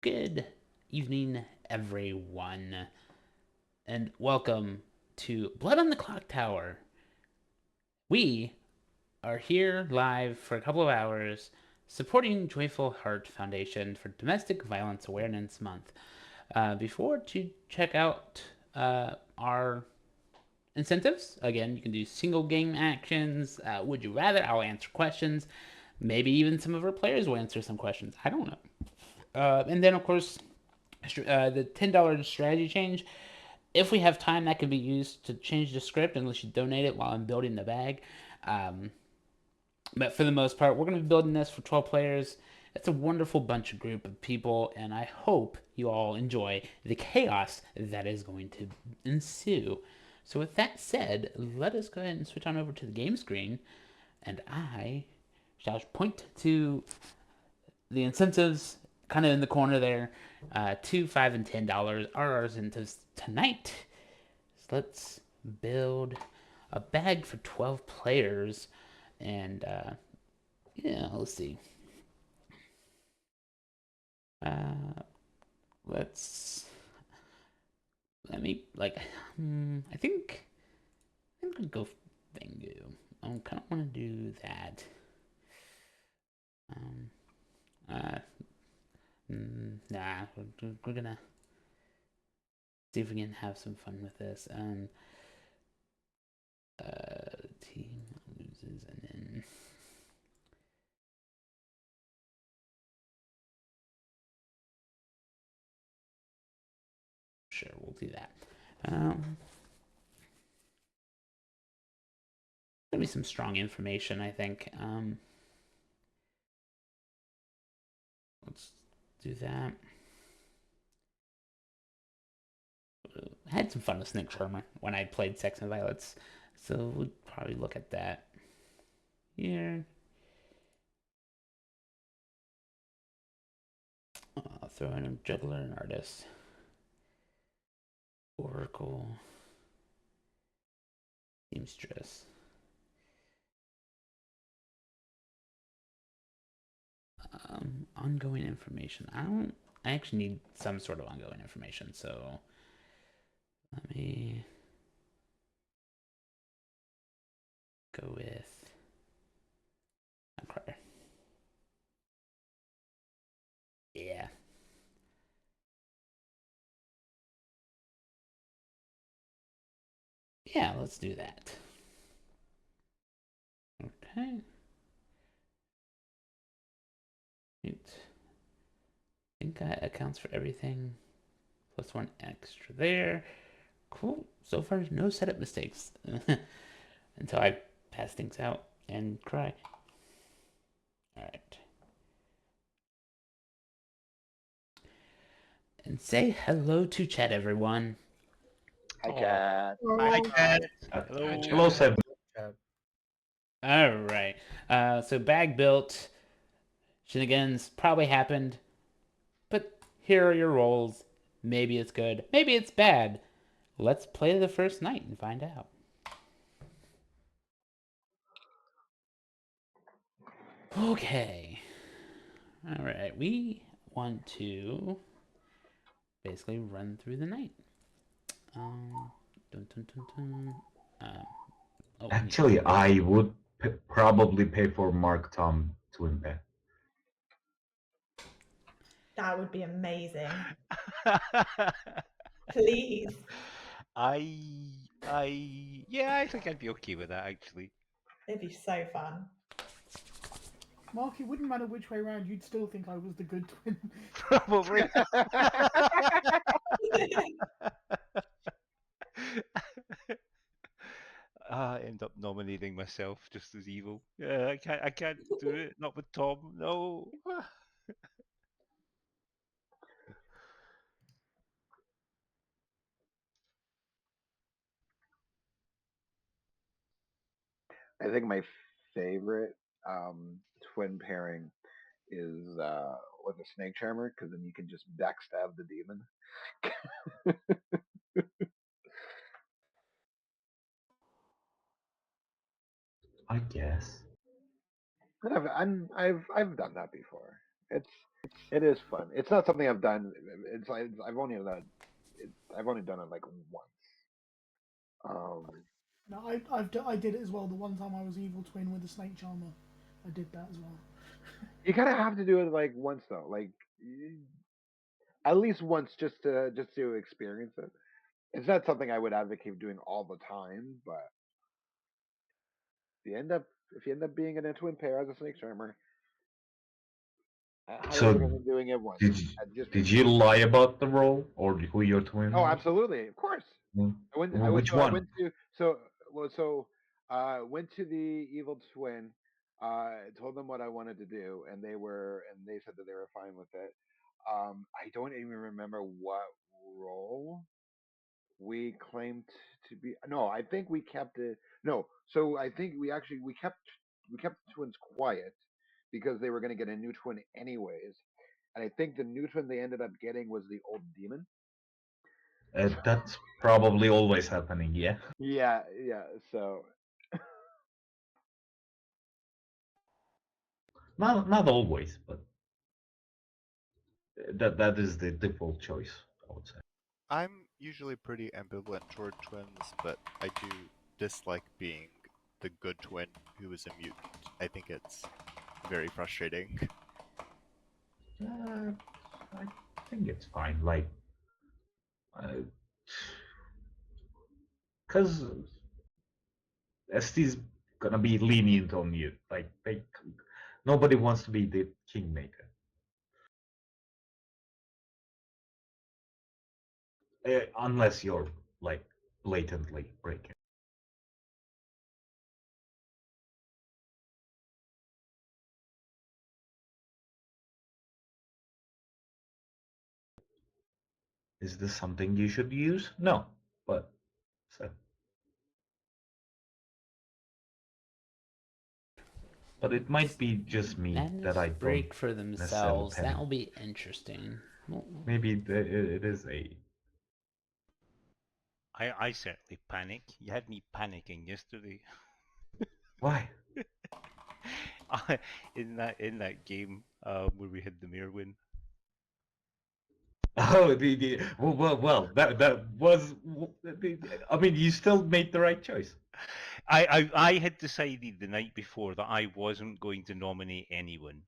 Good evening, everyone, and welcome to Blood on the Clocktower. We are here live for a couple of hours supporting Joyful Heart Foundation for Domestic Violence Awareness Month. Before to check out our incentives, again, you can do single game actions. Would you rather? I'll answer questions. Maybe even some of our players will answer some questions. I don't know. And then, of course, the $10 strategy change. If we have time, that can be used to change the script unless you donate it while I'm building the bag. Um, but for the most part, we're going to be building this for 12 players. It's a wonderful bunch of group of people, and I hope you all enjoy the chaos that is going to ensue. So, with that said, let us go ahead and switch on over to the game screen, and I shall point to the incentives kind of in the corner there. $2, $5, and $10 are our incentives tonight. So let's build a bag for 12 players. And yeah, let's see. Uh, let's let me like. I think I'm gonna go Fangu. I kind of want to do that. Um, uh, nah, we're gonna see if we can have some fun with this. Team loses and then sure we'll do that. Gonna be some strong information, I think. Let's do that. I had some fun with Snake Charmer when I played Sex and Violets, so we'll probably look at that here. I'll throw in a juggler and artist. Oracle. Seamstress. Ongoing information. I actually need some sort of ongoing information, so let me go with Town Crier. Yeah. Yeah, let's do that. Okay. It, I think that accounts for everything. Plus one extra there. Cool. So far, no setup mistakes. Until I pass things out and cry. Alright. And say hello to chat, everyone. Hi, Oh, Chad. hi, Cat. Hi, Hello. Hello, Seb. Alright. So bag built. Shenanigans probably happened. But here are your rolls. Maybe it's good. Maybe it's bad. Let's play the first night and find out. Okay. Alright. We want to basically run through the night. Dun, dun, dun, dun. Actually, I would probably pay for Mark Tom to embed. That would be amazing. Please. Yeah, I think I'd be okay with that actually. It'd be so fun. Mark, it wouldn't matter which way around, you'd still think I was the good twin. Probably. I end up nominating myself just as evil. Yeah, I can't do it. Not with Tom. No. I think my favorite twin pairing is with a snake charmer because then you can just backstab the demon. I guess. And I've done that before. It is fun. It's not something I've done. It's like I've only done it like once. No, I did it as well. The one time I was evil twin with the snake charmer, I did that as well. You kind of have to do it like once though, like at least once just to experience it. It's not something I would advocate doing all the time, but if you end up being in a twin pair as a snake charmer, I highly So recommend doing it once. did you, Just did you lie about the role or who your twin oh, was? absolutely, of course. Hmm. Which I one? went to went to the evil twin, told them what I wanted to do, and they said that they were fine with it. I don't even remember what role we claimed to be. No, I think we kept it. No, so I think we kept the twins quiet because they were going to get a new twin anyways, and I think the new twin they ended up getting was the old demon. That's probably always happening, yeah. Yeah, yeah. So Not always, but that is the default choice, I would say. I'm usually pretty ambivalent toward twins, but I do dislike being the good twin who is a mutant. I think it's very frustrating. I think it's fine. Like, because ST's gonna be lenient on you. Like, nobody wants to be the kingmaker. Unless you're like blatantly breaking. Is this something you should use? No, but so. But it might be just me Madness that I don't break for necessarily themselves. panic. That will be interesting. Maybe it is a. I certainly panic. You had me panicking yesterday. Why? in that game where we had the mayor win. Oh, well, that was. I mean, you still made the right choice. I had decided the night before that I wasn't going to nominate anyone.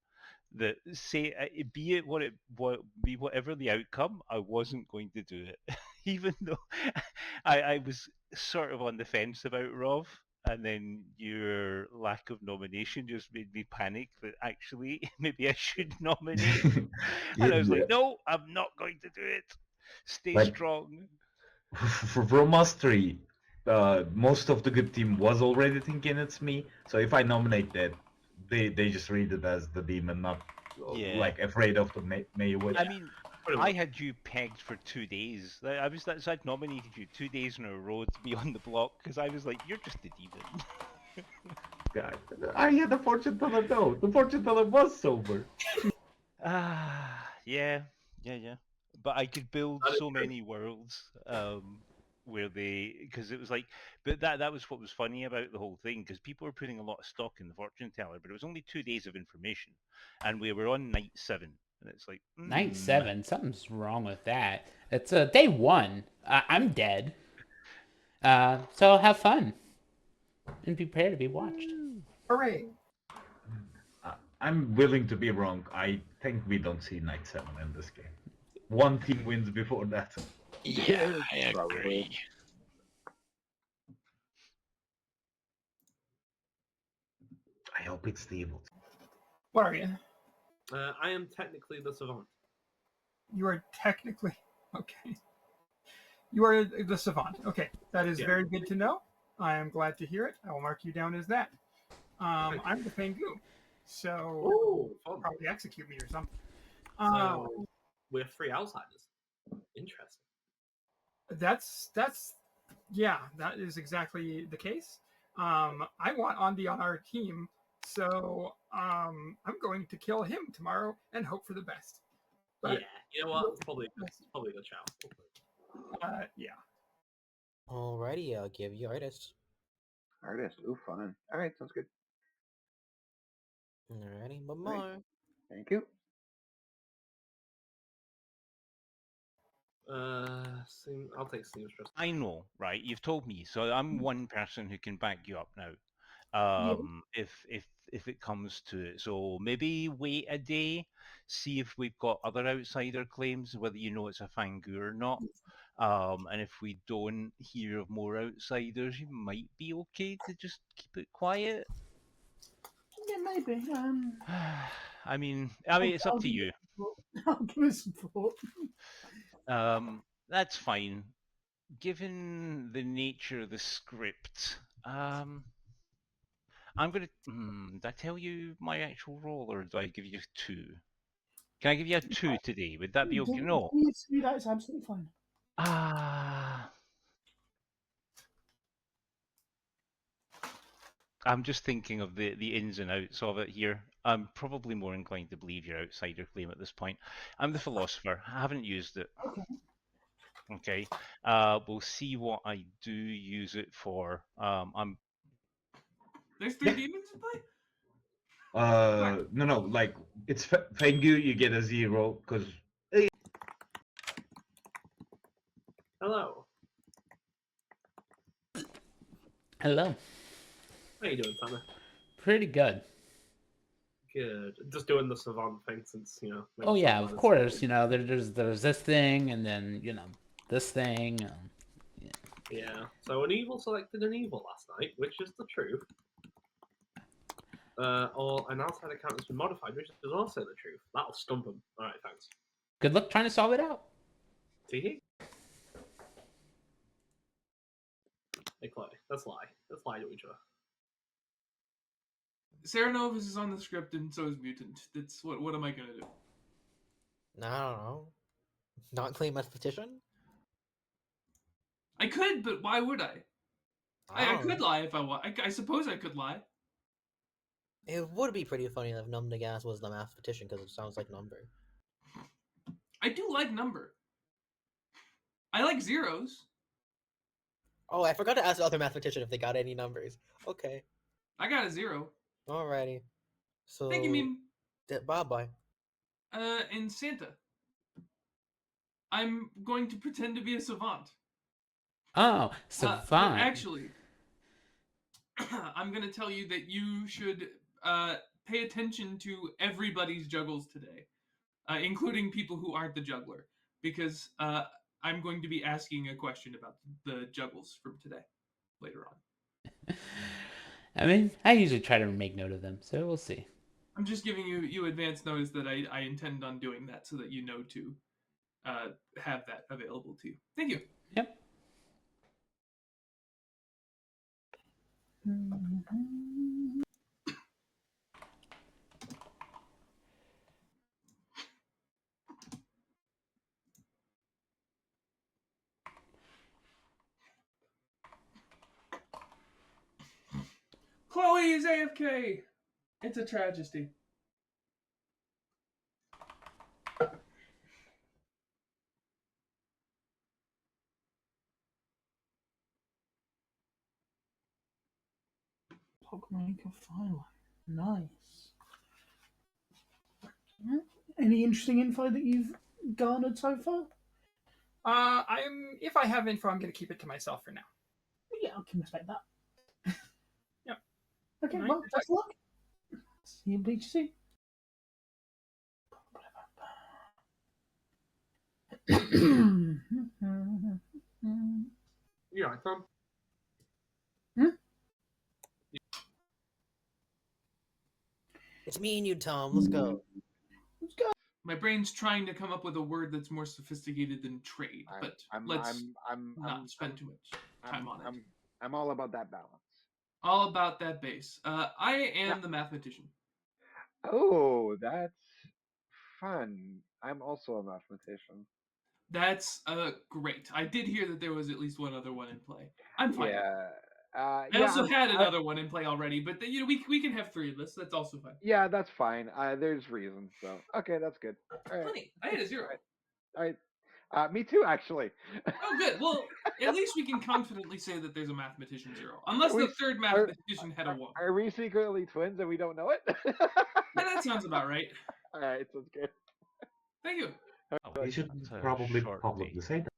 That say be it be whatever the outcome, I wasn't going to do it, even though I was sort of on the fence about Rov, and then your lack of nomination just made me panic that actually maybe I should nominate, and I was like, no, I'm not going to do it. Stay Like, strong. From us three, most of the good team was already thinking it's me. So if I nominate that, they just read it as the demon, not like afraid of the mayor. I mean, I had you pegged for 2 days. So I'd nominated you 2 days in a row to be on the block because I was like, you're just a demon. I had the fortune teller though. The fortune teller was sober. Yeah. But I could build so many worlds where because it was like, but that was what was funny about the whole thing because people were putting a lot of stock in the fortune teller, but it was only 2 days of information, and we were on night 7, and it's like Night 7, something's wrong with that. It's day 1. I'm dead. So have fun and be prepared to be watched. Hooray! I'm willing to be wrong. I think we don't see night 7 in this game. One team wins before that. Yeah, I agree. I hope it's the evil. What are you? I am technically the savant. You are technically okay. You are the savant. Okay, that is very good to know. I am glad to hear it. I will mark you down as that. I'm the Fangu, so probably execute me or something. So we have 3 outsiders. Interesting. That's yeah, that is exactly the case. I want Andy on our team, so I'm going to kill him tomorrow and hope for the best. But, yeah, you know what? It's probably a good shout. Yeah. Alrighty, I'll give you artist. Artist, ooh, fun. All right, sounds good. Alrighty, but more. Thank you. I'll take seamstress. I know, right? You've told me, so I'm one person who can back you up now. If it comes to it, so maybe wait a day, see if we've got other outsider claims, whether you know it's a Fangu or not. And if we don't hear of more outsiders, you might be okay to just keep it quiet. Yeah, maybe. I mean, it's up to you. I'll give it some thought. That's fine. Given the nature of the script, I'm gonna. Did I tell you my actual role, or do I give you 2? Can I give you a 2 today? Would that be okay? No. That's absolutely fine. I'm just thinking of the ins and outs of it here. I'm probably more inclined to believe your outsider claim at this point. I'm the philosopher. I haven't used it. Okay. We'll see what I do use it for. There's 3 demons in play? No, like it's Fangu, you get a 0 because. Hello. Hello. How you doing, Tanner? Pretty good. Good. Just doing the savant thing since, Oh yeah, of course. There's this thing, and then this thing. Yeah. So an evil selected an evil last night, which is the truth. Or an outside account has been modified, which is also the truth. That'll stump him. All right, thanks. Good luck trying to solve it out. See? Hey, Chloe, let's lie. Let's lie to each other. Cerenovus is on the script, and so is Mutant. That's what am I gonna do? I don't know. Not claim mathematician? I could, but why would I? I could lie if I want. I suppose I could lie. It would be pretty funny if Numdegases was the mathematician because it sounds like number. I do like number. I like zeros. Oh, I forgot to ask the other mathematician if they got any numbers. Okay. I got a 0. Alrighty. So. Thank you, meme. Bye-bye. And Santa. I'm going to pretend to be a savant. Oh, savant. Actually, I'm going to tell you that you should pay attention to everybody's juggles today, including people who aren't the juggler, because I'm going to be asking a question about the juggles from today later on. I mean, I usually try to make note of them, so we'll see. I'm just giving you advance notice that I intend on doing that so that you know to have that available to you. Thank you. Yep. Chloe is AFK. It's a tragedy. Pokemaker file. Nice. Any interesting info that you've garnered so far? If I have info, I'm going to keep it to myself for now. Yeah, I can respect that. Yep. Okay, well, best of luck. See you, BGC. You all right, Tom? It's me and you, Tom. Let's go. Let's go. My brain's trying to come up with a word that's more sophisticated than trade, but let's not spend too much time on it. I'm all about that balance. All about that base. I am the mathematician. Oh, that's fun. I'm also a mathematician. That's great. I did hear that there was at least one other one in play. I'm fine. Yeah. I also had another one in play already, but we can have 3 of us. That's also fine. Yeah, that's fine. There's reasons, so okay, that's good. All right. Funny, I had a 0. All right. Me too, actually. Oh, good. Well, at least we can confidently say that there's a mathematician 0, unless the third mathematician had a 1. Are we secretly twins and we don't know it? Yeah, that sounds about right. All right, sounds good. Thank you. Oh, We should that's a probably short publicly day. say that.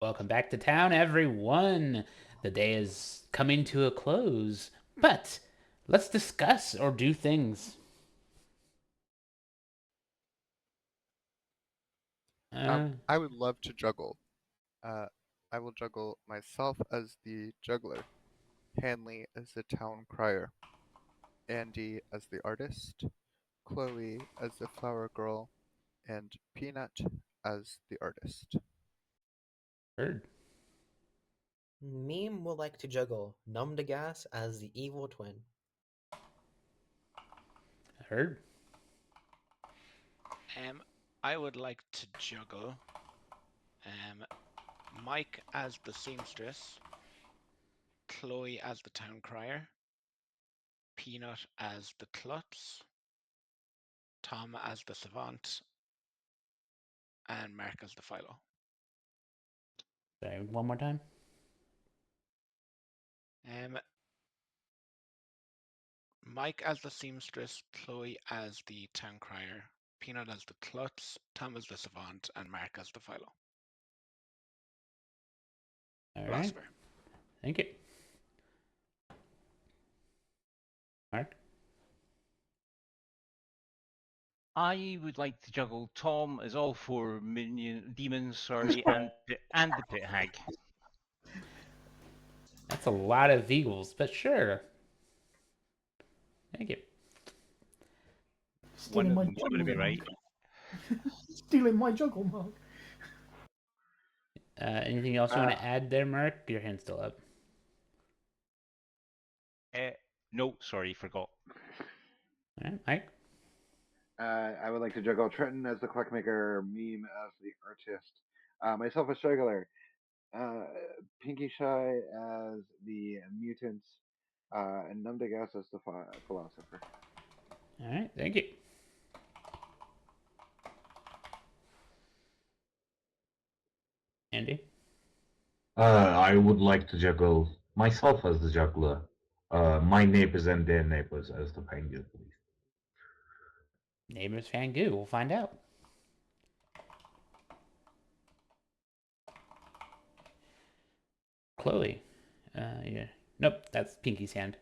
Welcome back to town, everyone. The day is coming to a close, but let's discuss or do things. I would love to juggle. I will juggle myself as the juggler, Hanley as the town crier, Andy as the artist, Chloe as the flower girl, and Peanut as the artist. Heard. Meme would like to juggle Numdegas as the evil twin. Heard. I would like to juggle Mike as the seamstress, Chloe as the town crier, Peanut as the klutz, Tom as the savant, and Mark as the philo. Sorry, one more time. Mike as the seamstress, Chloe as the town crier, Peanut as the klutz, Tom as the savant, and Mark as the philo. All right. Philosopher. Thank you. Mark? I would like to juggle Tom as all four demons, sorry, and the pit hag. That's a lot of eagles, but sure. Thank you. Stealing my One's got to juggle, be right. Stealing my juggle, Mark. Anything else you want to add there, Mark? Your hand's still up. No, sorry, forgot. All right, Mike? I would like to juggle Trenton as the clockmaker, Meme as the artist, myself as juggler, Pinky Shy as the mutant, and Numdegas as the philosopher. All right, thank you. Andy? I would like to juggle myself as the juggler, my neighbors and their neighbors as the penguin, please. Neighbors Fangu. We'll find out. Chloe. Yeah. Nope, that's Pinky's hand.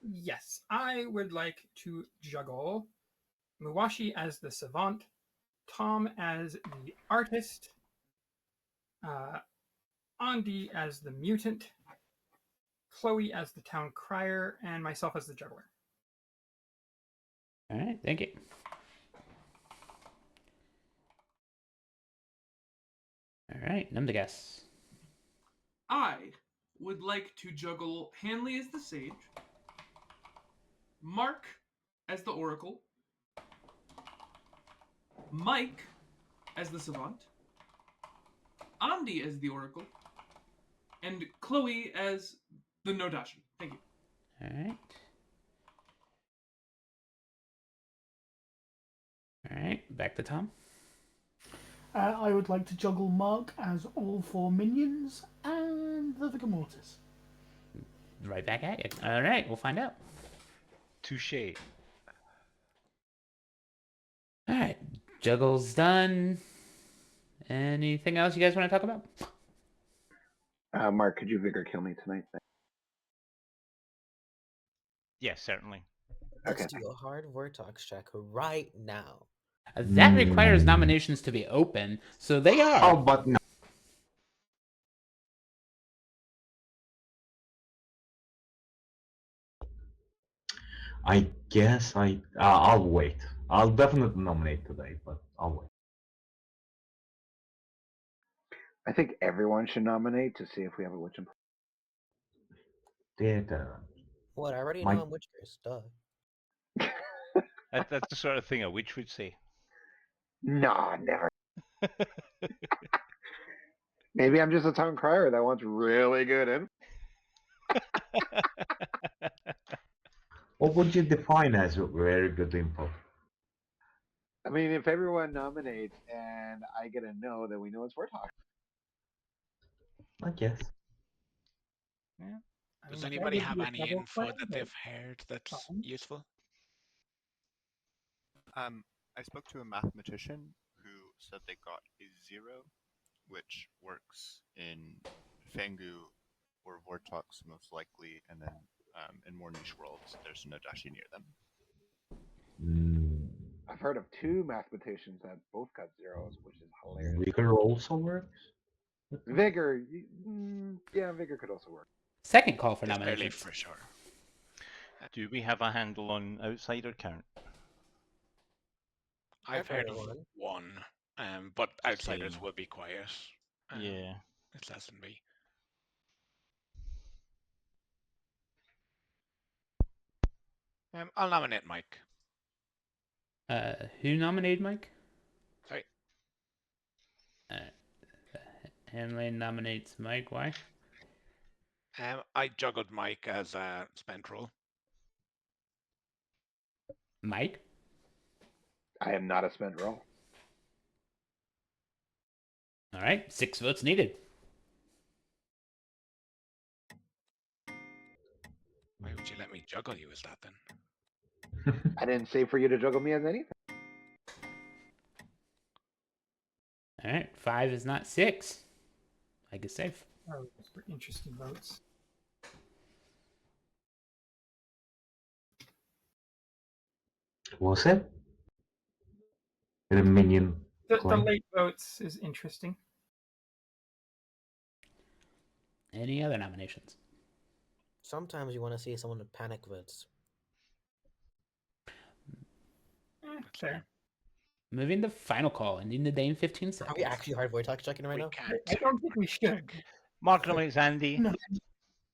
Yes, I would like to juggle Muwashi as the savant, Tom as the artist, Andy as the mutant, Chloe as the town crier, and myself as the juggler. All right, thank you. All right, Numdegas. I would like to juggle Hanley as the sage, Mark as the oracle, Mike as the savant, Andy as the oracle, and Chloe as the Nodashi. Thank you. All right. All right, back to Tom. I would like to juggle Mark as all four minions and the Vigor Mortis. Right back at you. All right, we'll find out. Touche. All right, juggle's done. Anything else you guys want to talk about? Mark, could you vigor kill me tonight? Yes, certainly. Let's Okay. do a hard word talks check right now. That requires nominations to be open, so they are. Oh, but no. I guess I'll wait. I'll definitely nominate today, but I'll wait. I think everyone should nominate to see if we have a witch in. What? I already My- know I'm Witchcraft. Duh. That's the sort of thing a witch would say. Nah, never. Maybe I'm just a town crier that wants really good info. What would you define as very good info? I mean, if everyone nominates and I get a no, then we know it's worth talking. I guess. Yeah. Does that anybody would have be a any double info play, that but they've heard that's fine. useful? I spoke to a mathematician who said they got a 0, which works in Fangu or Vortox most likely, and then in more niche worlds, there's no dashi near them. I've heard of 2 mathematicians that both got 0s, which is hilarious. Vigor also works. Vigor, yeah, Vigor could also work. Second call for It's early nominations. for sure. Do we have a handle on outsider count? I've heard of one, but outsiders Same. will be quiet. Yeah. It's less than me. I'll nominate Mike. Who nominated Mike? Sorry. Hanley nominates Mike. Why? I juggled Mike as a spent roll. Mike? I am not a spent roll. All right, 6 votes needed. Why would you let me juggle you as that then? I didn't say for you to juggle me as anything. All right, 5 is not 6. Mike is safe. Oh, those were interesting votes. What was it? The minion. The late votes is interesting. Any other nominations? Sometimes you want to see someone with panic votes. Fair. Moving to final call, ending the day in 15 seconds. Are we actually hard Vortex checking right now? I don't think we should. Mark nominates Andy. No.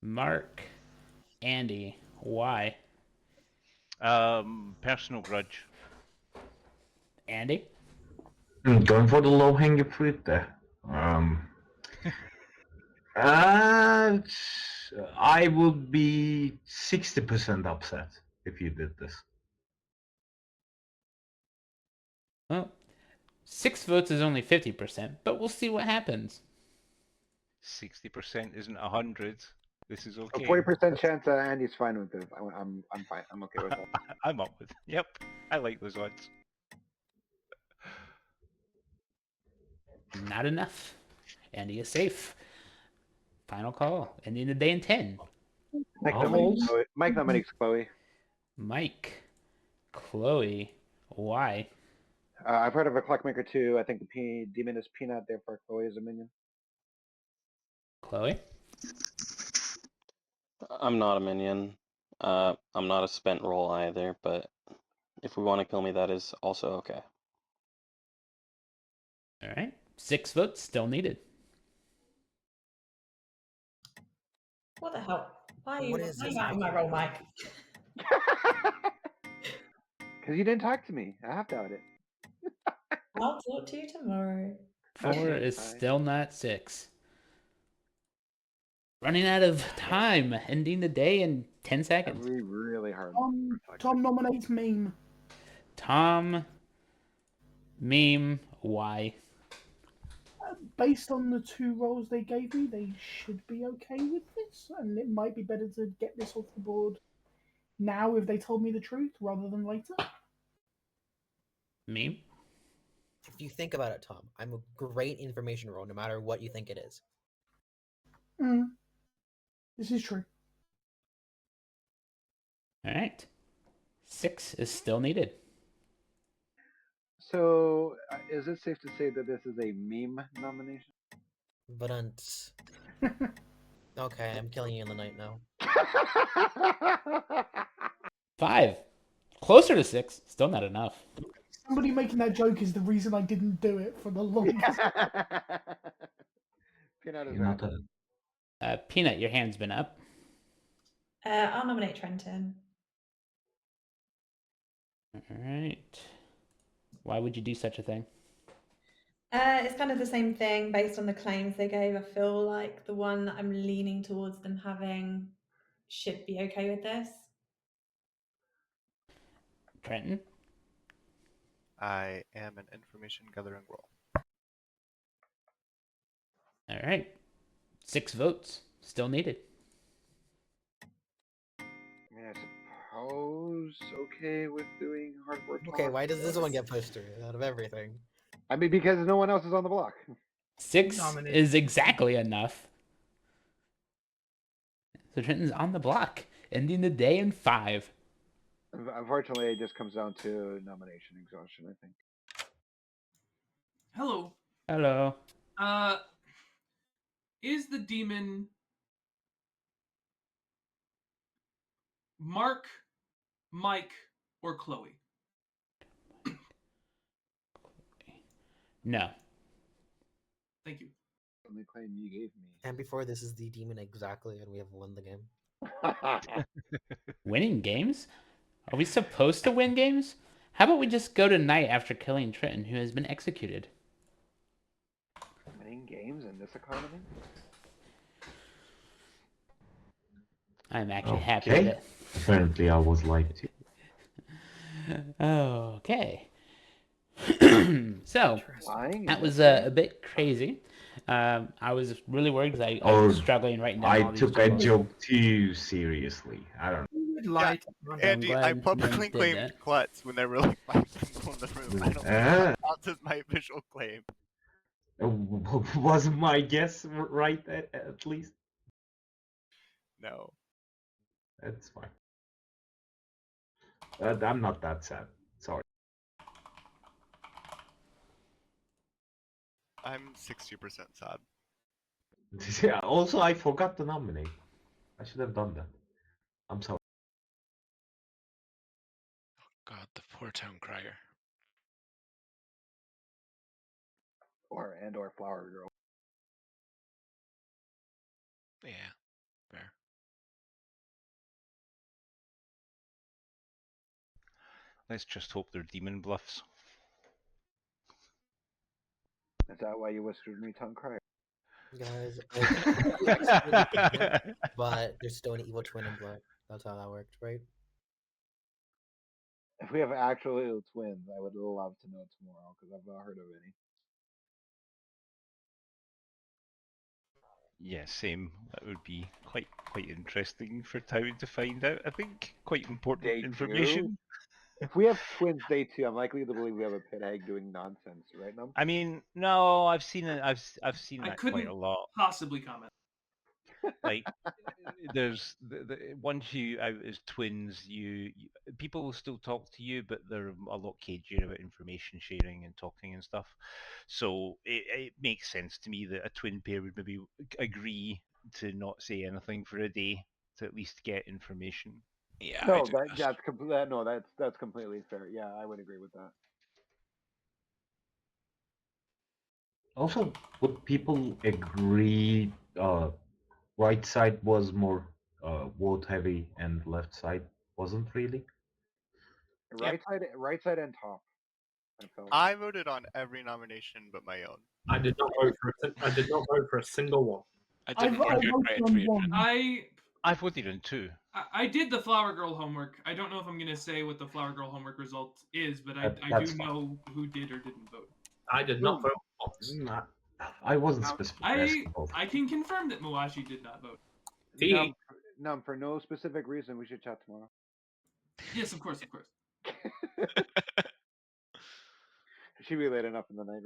Mark, Andy, why? Personal grudge. Andy? Going for the low hanging fruit there. I would be 60% upset if you did this. Well, 6 votes is only 50%, but we'll see what happens. 60% isn't 100. This is okay. A 40% chance Andy's fine with this. I'm fine. I'm okay with that. I'm up with it. Yep. I like those odds. Not enough. Andy is safe. Final call, ending the day in 10. Mike nominates Chloe. Mike, Chloe, why? I've heard of a Clockmaker too. I think the demon is Peanut, therefore Chloe is a minion. Chloe? I'm not a minion. I'm not a spent roll either, but if we want to kill me, that is also okay. All right. 6 votes still needed. What the hell? Why are you What is this? out of my role, Mike? Because you didn't talk to me. I have to out it. I'll talk to you tomorrow. 4 Okay, is fine. still not 6. Running out of time, ending the day in 10 seconds. Really hard. Tom nominates Meme. Tom, Meme, why? Based on the 2 roles they gave me, they should be okay with this, and it might be better to get this off the board now if they told me the truth rather than later. Meme? If you think about it, Tom, I'm a great information role no matter what you think it is. This is true. All right. 6 is still needed. So, is it safe to say that this is a meme nomination? But okay, I'm killing you in the night now. 5. Closer to 6. Still not enough. Somebody making that joke is the reason I didn't do it for the longest. Peanut is Not Peanut, your hand's been up. I'll nominate Trenton. All right. Why would you do such a thing? It's kind of the same thing based on the claims they gave. I feel like the one that I'm leaning towards them having should be okay with this. Trenton? I am an information gathering role. All right. 6 votes. Still needed. who's okay with doing hardcore talk. Okay, why does this one get pushed through out of everything? I mean, because no one else is on the block. 6 is exactly enough. So Trenton's on the block, ending the day in 5. Unfortunately, it just comes down to nomination exhaustion, I think. Hello. Hello. Is the demon Mark, Mike, or Chloe? No. Thank you. Only claim you gave me. And before this is the demon exactly, and we have won the game. Winning games? Are we supposed to win games? How about we just go to night after killing Trenton, who has been executed? Winning games in this economy? I'm actually happy Okay. that. Apparently, I was lied to. Okay. So Lying that in was this a bit crazy. I was really worried because I Or was struggling right now. I took a joke too seriously. I don't know. Light. Andy, I publicly claimed that. klutz when there were like 5 people in the room. I don't know. Counts as my official claim. Was my guess right at least? No. That's fine. I'm not that sad. Sorry. I'm 60% sad. Yeah, also, I forgot to nominate. I should have done that. I'm sorry. God, the poor Town Crier. or Flower Girl. Yeah, fair. Let's just hope they're demon bluffs. Is that why you whispered me Town Crier? Guys, but there's still an evil twin in play. That's how that worked, right? If we have actual twins, I would love to know tomorrow because I've not heard of any. Yeah, same. That would be quite interesting for Town to find out. I think quite important Day information. 2? If we have twins day 2, I'm likely to believe we have a pit egg doing nonsense, right now? I mean, no, I've seen it. I've seen I that quite couldn't a lot. possibly comment. Like, there's once you out as twins, you people will still talk to you, but they're a lot cagier about information sharing and talking and stuff. So it makes sense to me that a twin pair would maybe agree to not say anything for a day to at least get information. Yeah, No, that's completely fair. Yeah, I would agree with that. Also, would people agree right side was more vote heavy and left side wasn't really? Right side and top. I voted on every nomination but my own. I did not vote for a single one. I didn't work out great for you. I voted on 2. I did the Flower Girl homework. I don't know if I'm going to say what the Flower Girl homework result is, but I That's do fine. know who did or didn't vote. I did not vote once. I wasn't specific. I can confirm that Muashi did not vote. Num, for no specific reason, we should chat tomorrow. Yes, of course, of course. Should be late enough in the night.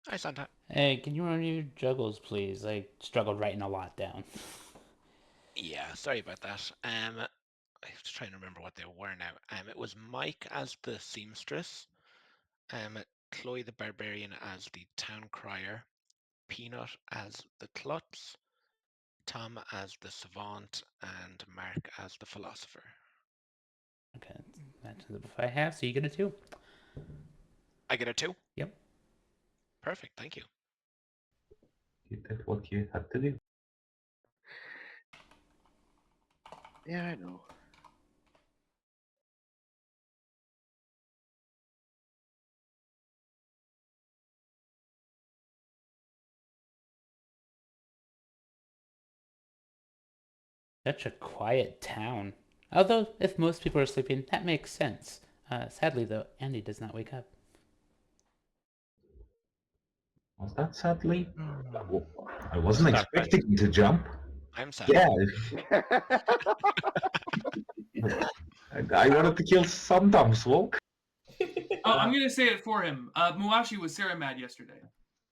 Hi, Santa. Hey, can you run your juggles, please? I struggled writing a lot down. Yeah, sorry about that. I have to try and remember what they were now. It was Mike as the seamstress, Chloe the barbarian as the town crier, Peanut as the klutz, Tom as the savant, and Mark as the philosopher. Okay, that's the buff I have, so you get a 2. I get a 2? Yep. Perfect, thank you. You did what you had to do. Yeah, I know. Such a quiet town. Although, if most people are sleeping, that makes sense. Sadly, though, Andy does not wake up. Was that sadly? I wasn't Start back. expecting him to jump. I'm sad. Yeah. I wanted to kill some dumb swalk. I'm going to say it for him. Muashi was Ceramad yesterday.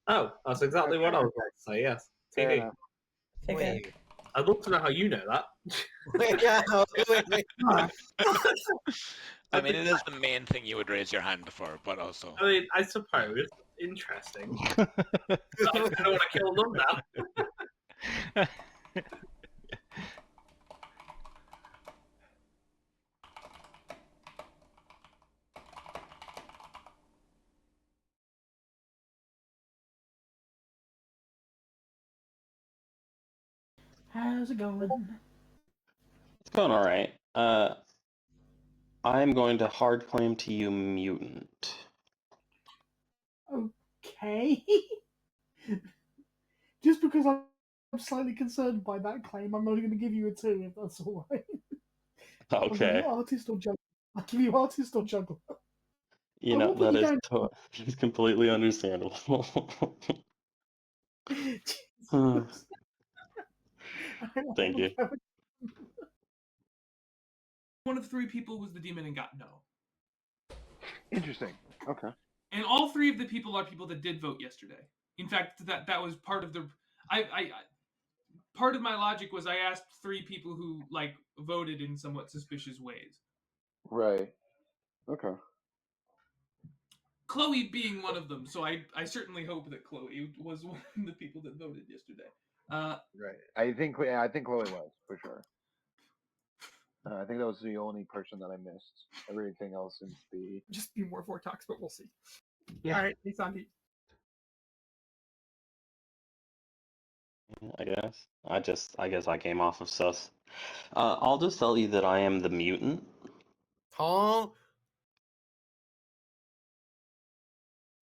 Oh, that's exactly what I was going to say, yes. TV. Figured. I'd love to know how you know that. I mean, it is the main thing you would raise your hand for, but also... I mean, I suppose. Interesting. I don't want to kill them now. How's it going? It's going all right. I'm going to hard claim to you, mutant. Okay. Just because I'm slightly concerned by that claim, I'm not going to give you a 2 if that's all right. I'll give Okay. you artist or juggler. I'll give you artist or juggler. You I know, won't put that you is down. it's completely understandable. Thank you. One of 3 people was the demon and got no. Interesting. Okay. And all 3 of the people are people that did vote yesterday. In fact, that was part of the... part of my logic was I asked 3 people who, like, voted in somewhat suspicious ways. Right. Okay. Chloe being one of them, so I certainly hope that Chloe was one of the people that voted yesterday. Right. I think Chloe was for sure. I think that was the only person that I missed. Everything else seems to be Just be more Vortox, but we'll see. Yeah. All right, hey Sandy. I guess I came off of sus. I'll just tell you that I am the mutant. Huh?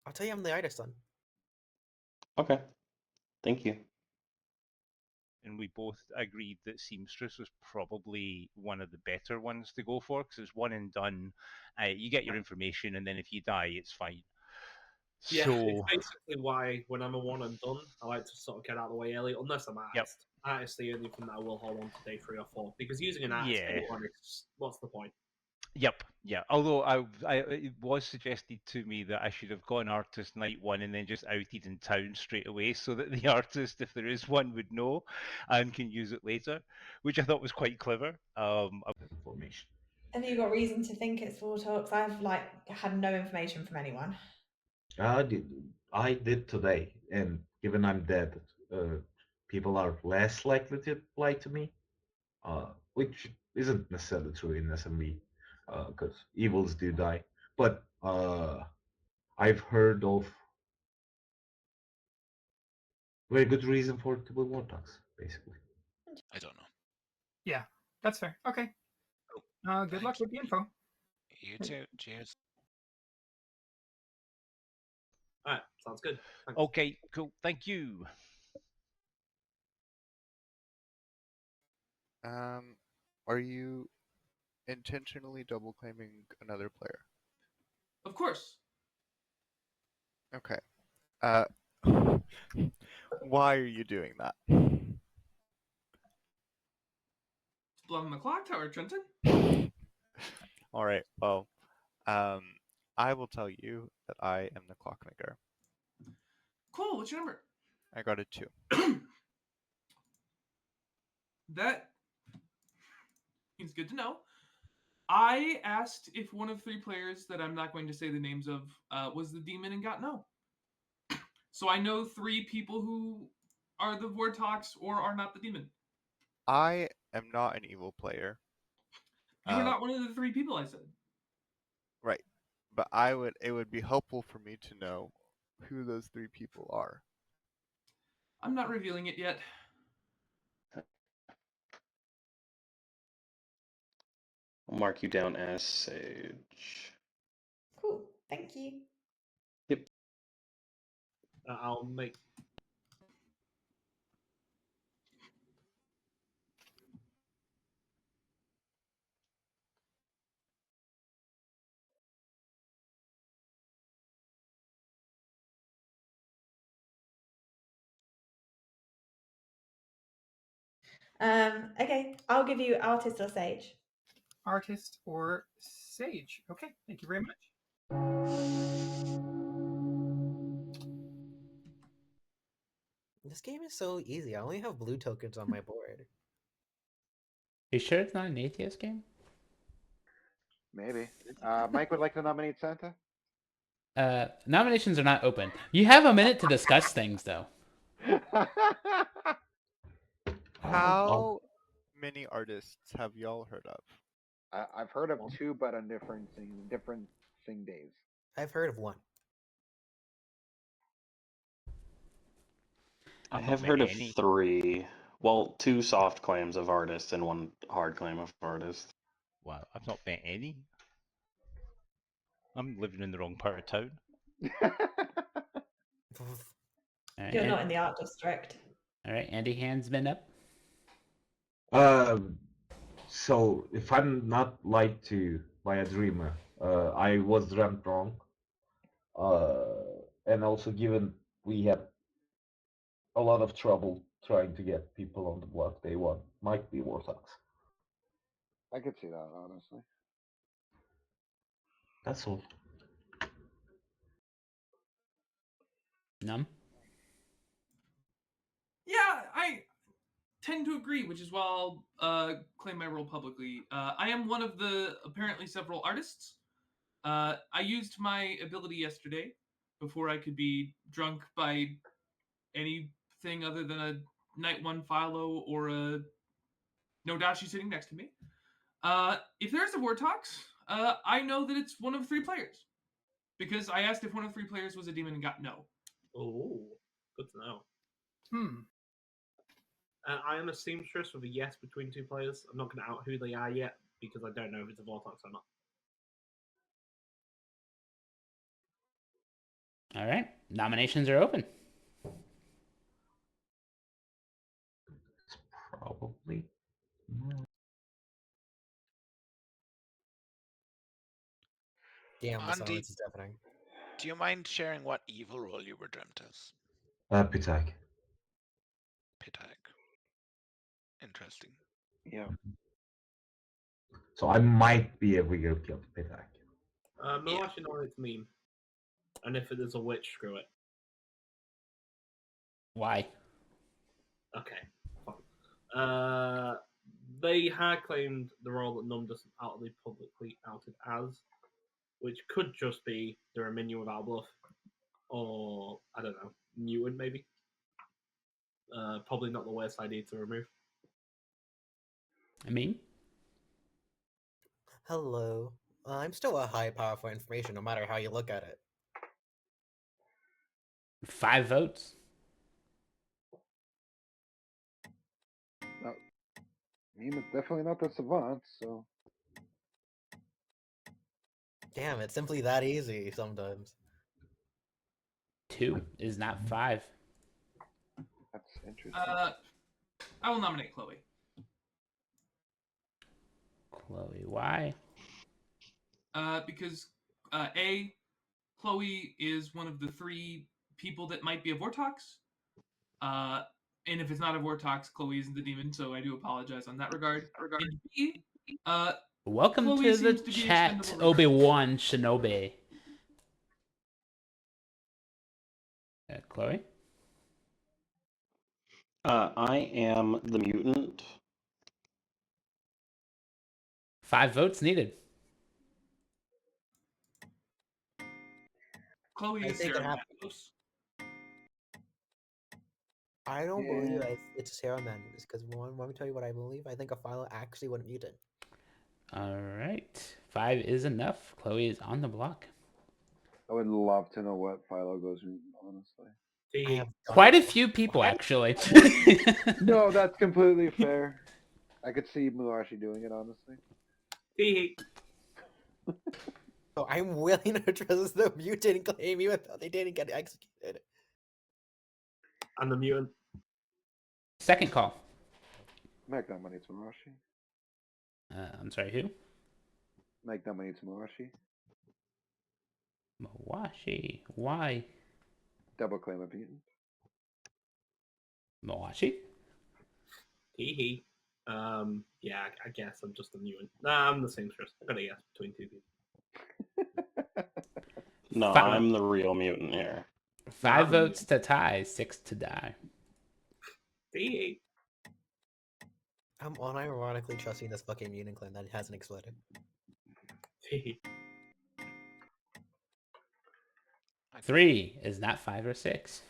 I'll tell you I'm the artist then. Okay. Thank you. And we both agreed that seamstress was probably one of the better ones to go for because it's one and done. You get your information, and then if you die, it's fine. Yeah, So it's basically why when I'm a one and done, I like to sort of get out of the way early, unless I'm artist. Yep. Artist the only thing that I will hold on to day 3 or 4, because using an artist Yeah. day 1 is what's the point? Yep, yeah. Although it was suggested to me that I should have gone artist night 1 and then just outed in town straight away, so that the artist, if there is one, would know and can use it later, which I thought was quite clever. Information. Have you got reason to think it's Vortox? I've had no information from anyone. I did today, and given I'm dead, people are less likely to lie to me, which isn't necessarily true in SMB, because evils do die. But I've heard of very good reason for it to be Vortex, basically. I don't know. Yeah, that's fair. Okay. Good luck with the info. You too. Cheers. Alright, sounds good. Thanks. Okay, cool. Thank you. Are you intentionally double claiming another player? Of course. Okay. Why are you doing that? Blood on the Clocktower, Trenton. All right. Well, I will tell you that I am the clockmaker. Cool. What's your number? I got a 2. That is good to know. I asked if one of 3 players that I'm not going to say the names of was the demon and got no. So I know 3 people who are the Vortox or are not the demon. I am not an evil player. You were not one of the 3 people I said. Right. But it would be helpful for me to know who those 3 people are. I'm not revealing it yet. I'll mark you down as Sage. Cool. Thank you. Yep. I'll make. Okay, I'll give you artist or sage. Artist or sage. Okay, thank you very much. This game is so easy. I only have blue tokens on my board. You sure it's not an atheist game? Maybe. Mike would like to nominate Santa? Nominations are not open. You have a minute to discuss things, though. How many artists have y'all heard of? I've heard of 2, but on different days. I've heard of 1. I have heard of 3. Well, 2 soft claims of artist and 1 hard claim of artist. Wow, I've not met any. I'm living in the wrong part of town. Right, You're not in the art district. All right, Andy, hand's been up. So if I'm not lied to by a dreamer, I was dreamt wrong. And also given we had a lot of trouble trying to get people on the block day 1, might be Vortox. I could see that, honestly. That's all. Num? Yeah, I tend to agree, which is why I'll claim my role publicly. I am one of the apparently several artists. I used my ability yesterday before I could be drunk by anything other than a night 1 Philo or a Nodashi sitting next to me. If there's a Vortox, I know that it's one of 3 players. Because I asked if one of 3 players was a demon and got no. Oh, good to know. Hmm. I am a seamstress with a yes between 2 players. I'm not going to out who they are yet because I don't know if it's a Vortox or not. All right, nominations are open. Probably. Damn, the Andy, silence is deafening. do you mind sharing what evil role you were dreamt as? Pitag. Pitag. Interesting. Yeah. So I might be a real killed Pitag. No, actually, no, it's meme. And if it is a witch, screw it. Why? Okay, fine. They had claimed the role that Num doesn't outwardly publicly outed as, which could just be they're a minion without bluff, or I don't know, mutant maybe. Probably not the worst idea to remove. I mean, Hello. I'm still a high power for information, no matter how you look at it. 5 votes. No, meme is definitely not the savant, so. Damn, it's simply that easy sometimes. 2 is not 5. That's interesting. I will nominate Chloe. Chloe, why? Because A, Chloe is one of the 3 people that might be a Vortox. And if it's not a Vortox, Chloe isn't the demon, so I do apologize on that regard. And B, welcome Chloe to the seems to be chat, expendable Obi-Wan Shinobi. Chloe? I am the mutant. 5 votes needed. Chloe I is think it Cerenovus. I don't believe it's Ceremadness because let me tell you what I believe. I think a Philo actually went mutant. All right. 5 is enough. Chloe is on the block. I would love to know what Philo goes in, honestly. Quite a few people, actually. No, that's completely fair. I could see Muashi doing it, honestly. So I'm willing to trust the mutant claim even though they didn't get executed. And the mutant. Second call. Make that money to Muashi. I'm sorry, who? Make that money to Muashi. Mawashi. Why? Double claim a mutant. Mawashi? Hee. Yeah, I guess I'm just a mutant. Nah, I'm the same stress. I gotta guess between two people. No, I'm the real mutant here. 5 votes to tie, 6 to die. Hee. I'm unironically trusting this fucking mutant claim that hasn't exploded. Hee. 3 is not 5 or 6.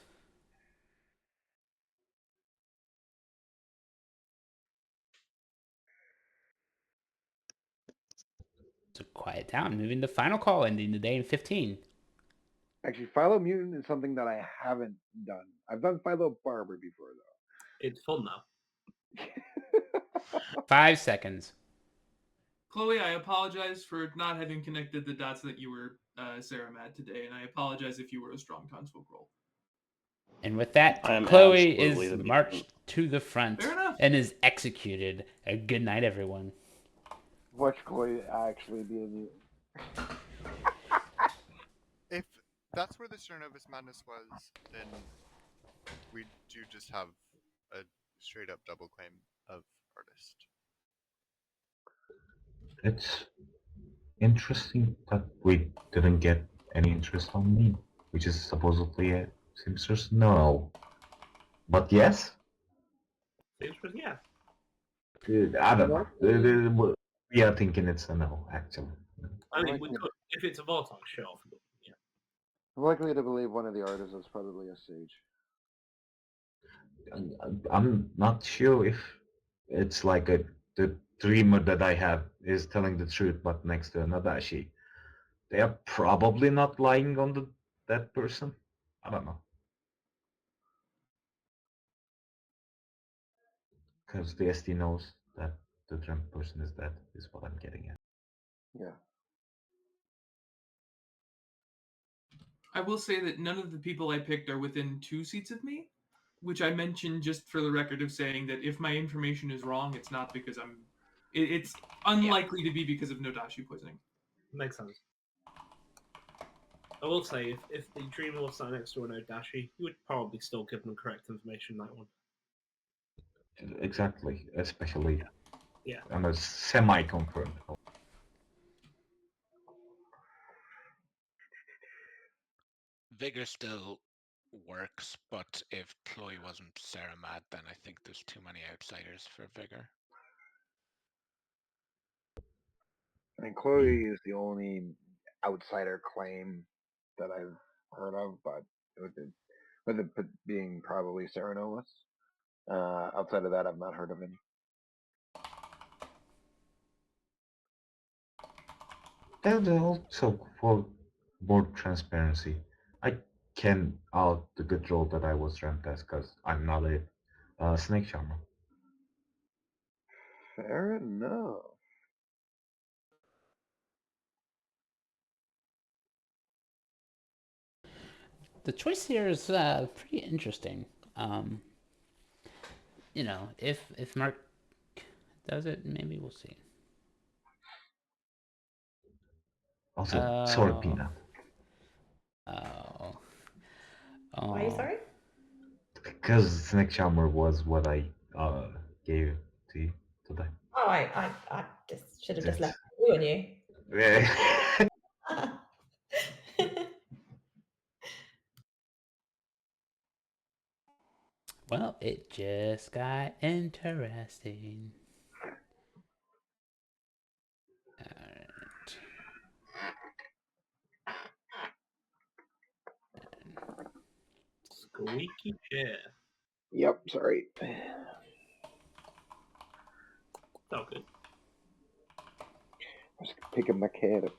So quiet down. Moving to final call, ending the day in 15. Actually, Philo Mutant is something that I haven't done. I've done Philo Barber before, though. It's fun, though. 5 seconds. Chloe, I apologize for not having connected the dots that you were Ceramad today, and I apologize if you were a strong townsfolk roll. And with that, I am Chloe absolutely is the marched mutant. to the front Fair enough. and is executed. A good night, everyone. Watch Chloe actually be a mutant. If that's where the Cerenovus madness was, then we do just have a straight up double claim of artist. It's interesting that we didn't get any interest on me, which is supposedly a seamstress. No. But yes? Seamstress, yeah. I don't know. We are thinking it's a no, actually. I mean, we could, if it's a Voltron, sure. Yeah. I'm likely to believe one of the artists is probably a sage. I'm not sure if it's like the dreamer that I have is telling the truth, but next to Nadashi. They are probably not lying on that person. I don't know. Because the SD knows that the dreamt person is dead, is what I'm getting at. Yeah. I will say that none of the people I picked are within 2 seats of me, which I mentioned just for the record of saying that if my information is wrong, it's not because I'm... It's unlikely to be because of Nodashi poisoning. Makes sense. I will say, if the dreamer was sat next to an Odashi, you would probably still give them correct information in that one. Exactly, especially Yeah. on a semi-confirmed. Vigor still works, but if Chloe wasn't Ceramad, then I think there's too many outsiders for Vigor. I mean, Chloe is the only outsider claim that I've heard of, but with it being probably Cerenovus. Outside of that, I've not heard of any. And also for more transparency, I can out the good role that I was ranked as because I'm not a snake charmer. Fair enough. The choice here is pretty interesting. You know, if Mark does it, maybe we'll see. Also, sorry, Peanut. Oh. Why are you sorry? Because snake charmer was what I gave to you today. Oh, I just should have just left you on you. Yeah. Well, it just got interesting. Alright. Squeaky chair. Yep, sorry. Oh, good. Just picking my cat up.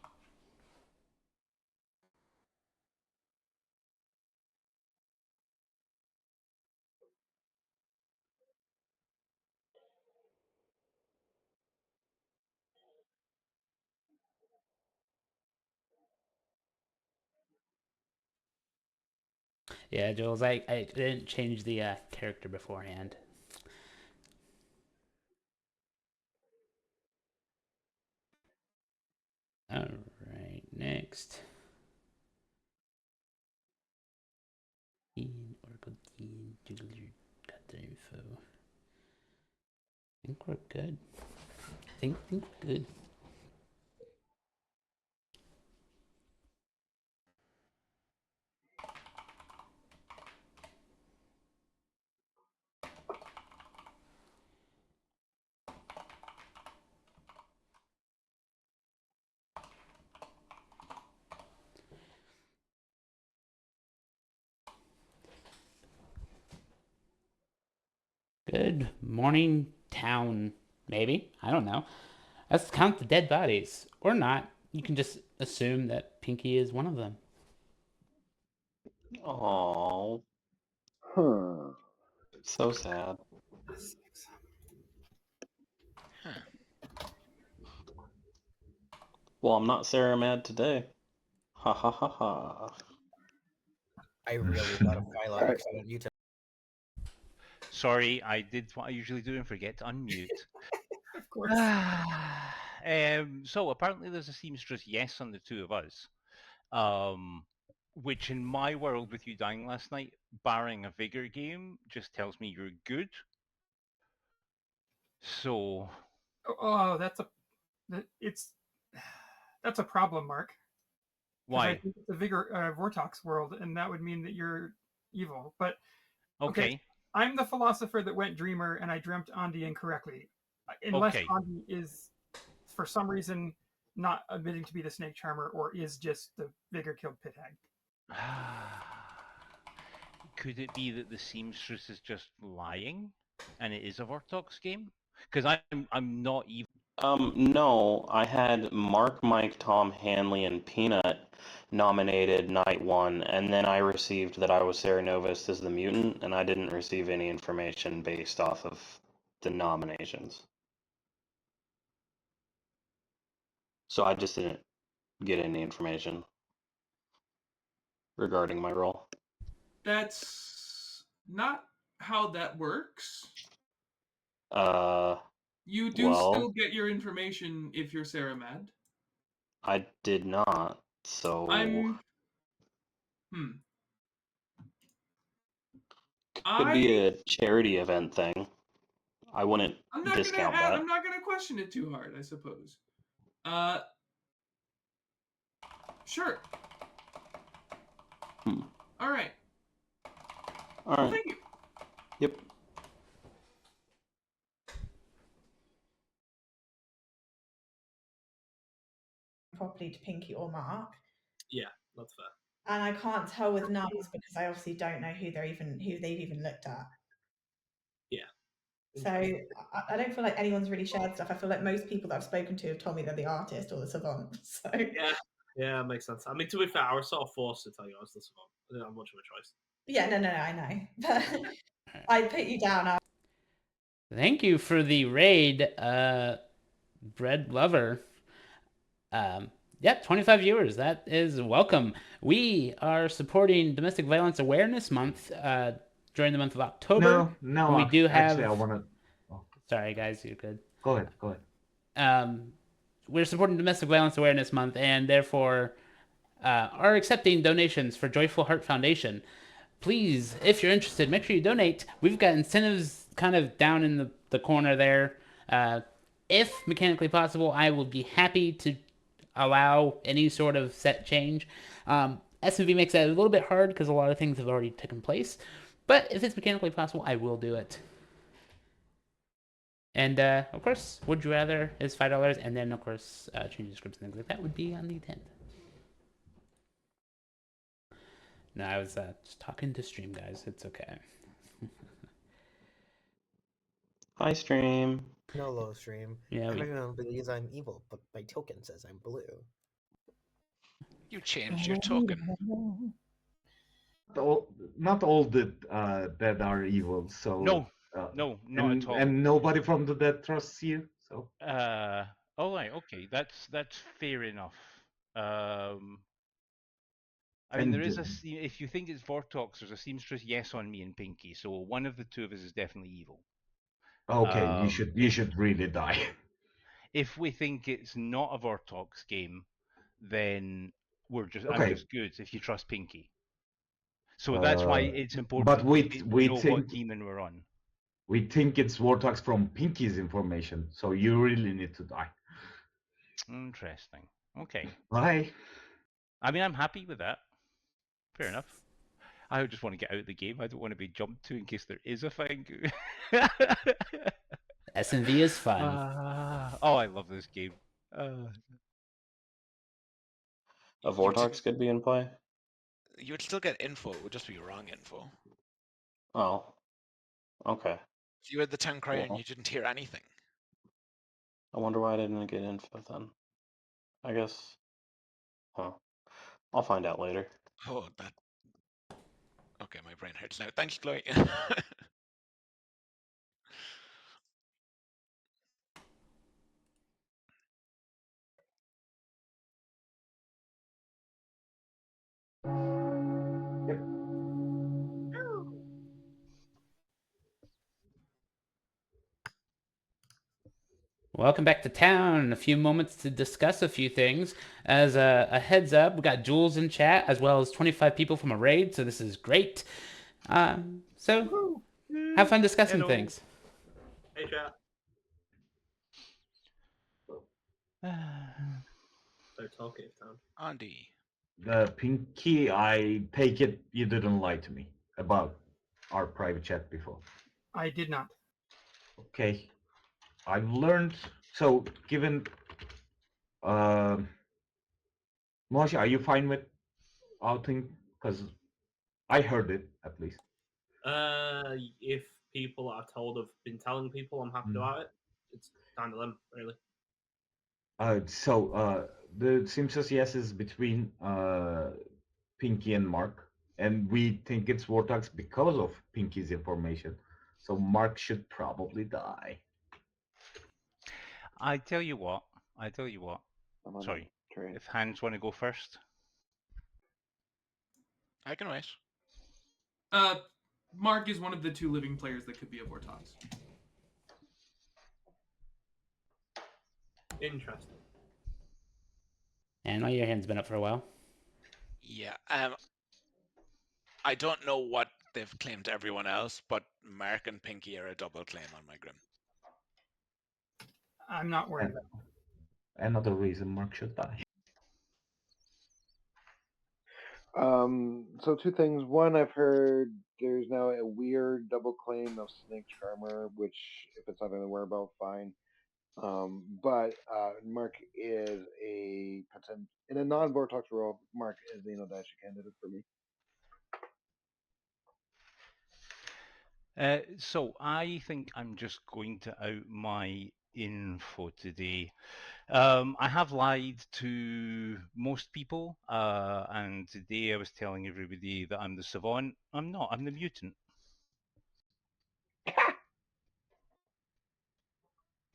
Yeah, Jules, I didn't change the character beforehand. Alright, next. Oracle key, juggler, got the info. I think we're good. I think we're good. Good morning, town. Maybe. I don't know. Let's count the dead bodies. Or not. You can just assume that Pinky is one of them. Oh, Huh. so sad. Well, I'm not Ceramad today. Ha ha ha ha. I really gotta file out because I want you to. Sorry, I did what I usually do and forget to unmute. Of course. So apparently there's a seamstress yes on the two of us. Which in my world with you dying last night, barring a vigor game, just tells me you're good. So Oh, that's a problem, Mark. why? I think it's a vigor Vortox world, and that would mean that you're evil. But Okay. I'm the philosopher that went dreamer, and I dreamt Andi incorrectly. Unless Okay. Andi is, for some reason, not admitting to be the snake charmer, or is just the vigor killed pit hag. Could it be that the seamstress is just lying, and it is a Vortox game? Because I'm not evil. No, I had Mark, Mike, Tom, Hanley, and Peanut nominated night one, and then I received that I was Cerenovus as the mutant, and I didn't receive any information based off of the nominations. So I just didn't get any information regarding my role. That's not how that works. You do well, still get your information if you're Ceramad. I did not, so... Could be a charity event thing. I wouldn't discount that. I'm not gonna question it too hard, I suppose. Sure. All right. All right. Thank you. Yep. Properly to Pinky or Mark. Yeah, that's fair. And I can't tell with numbers because I obviously don't know who they've even looked at. Yeah. So I don't feel like anyone's really shared stuff. I feel like most people that I've spoken to have told me they're the artist or the savant. So yeah, makes sense. I mean, to be fair, I was sort of forced to tell you I was the savant. I didn't have much of a choice. Yeah, no, I know. But I put you down. Thank you for the raid, Bread Lover. Yep, 25 viewers. That is welcome. We are supporting Domestic Violence Awareness Month during the month of October. No. We do have. Actually, I want to. Oh. Sorry, guys, you're good. Go ahead. We're supporting Domestic Violence Awareness Month, and therefore are accepting donations for Joyful Heart Foundation. Please, if you're interested, make sure you donate. We've got incentives kind of down in the corner there. If mechanically possible, I will be happy to allow any sort of set change. SMV makes that a little bit hard because a lot of things have already taken place, But if it's mechanically possible, I will do it. And of course, would you rather is $5, and then of course, changing scripts and things like that would be on the 10th. No, I was just talking to stream, guys. It's okay. Hi, stream. Hello, stream. Yeah, Everyone believes I'm evil, but my token says I'm blue. You changed your token. Not all the dead are evil, so No, no, not at all. And nobody from the dead trusts you, so. All right, okay, that's fair enough. I mean, there is if you think it's Vortox, there's a seamstress yes on me and Pinky, so one of the two of us is definitely evil. Okay, you should really die. If we think it's not a Vortox game, then I'm just good if you trust Pinky. So that's why it's important but we know think, what demon we're on. We think it's Vortox from Pinky's information, so you really need to die. Interesting. Okay. Bye. I mean, I'm happy with that. Fair enough. I just want to get out of the game. I don't want to be jumped to in case there is a Fangu. S&V is fun. Oh, I love this game. A Vortox could be in play? You would still get info. It would just be wrong info. Oh. Okay. If you had the Town Crier and Well. you didn't hear anything. I wonder why I didn't get info then. I guess... Huh. I'll find out later. Oh, that... Okay, my brain hurts now. Thanks, Chloe. Welcome back to town. In a few moments to discuss a few things. As a heads up, we got Jules in chat as well as 25 people from a raid, so this is great. So have fun discussing things. Hey, chat. So talkative, Town. Andy. Pinky, I take it you didn't lie to me about our private chat before. I did not. Okay. I've learned, so given, Moshe, are you fine with outing? Because I heard it, at least. If people that I've told have been telling people, I'm happy about it. It's down to them, really. The Simpsons yes is between Pinky and Mark, and we think it's Vortex because of Pinky's information. So Mark should probably die. I tell you what. Sorry. If Hans want to go first. I can wait. Mark is one of the two living players that could be a Vortox. Interesting. And your hand's been up for a while. Yeah. I don't know what they've claimed to everyone else, but Mark and Pinky are a double claim on my Grim. I'm not worried about it. Another reason Mark should die. So two things. One, I've heard there's now a weird double claim of Snake Charmer, which if it's something to worry about, fine. But Mark is in a non-Vortox role, Mark is the Inodasha candidate for me. So I think I'm just going to out my info today. I have lied to most people, and today I was telling everybody that I'm the savant. I'm not. I'm the mutant.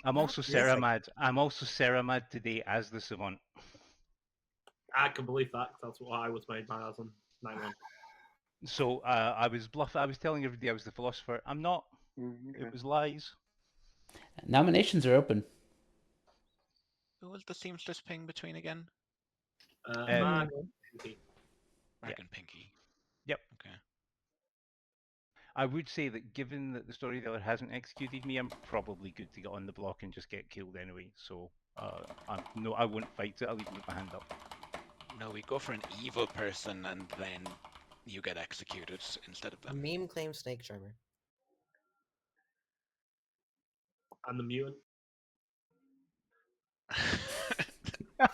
I'm also Ceremad. I'm also Ceremad today as the savant. I can believe that. That's what I was made by as on 9-1. So I was bluffing. I was telling everybody I was the philosopher. I'm not. Okay. It was lies. Nominations are open. Who was the seamstress ping between again? Mark and Pinky. Mark and Pinky. Yep. Okay. I would say that given that the storyteller hasn't executed me, I'm probably good to get on the block and just get killed anyway. So no, I won't fight it. I'll even put my hand up. No, we go for an evil person and then you get executed instead of A them. meme claims snake charmer. And the mutant.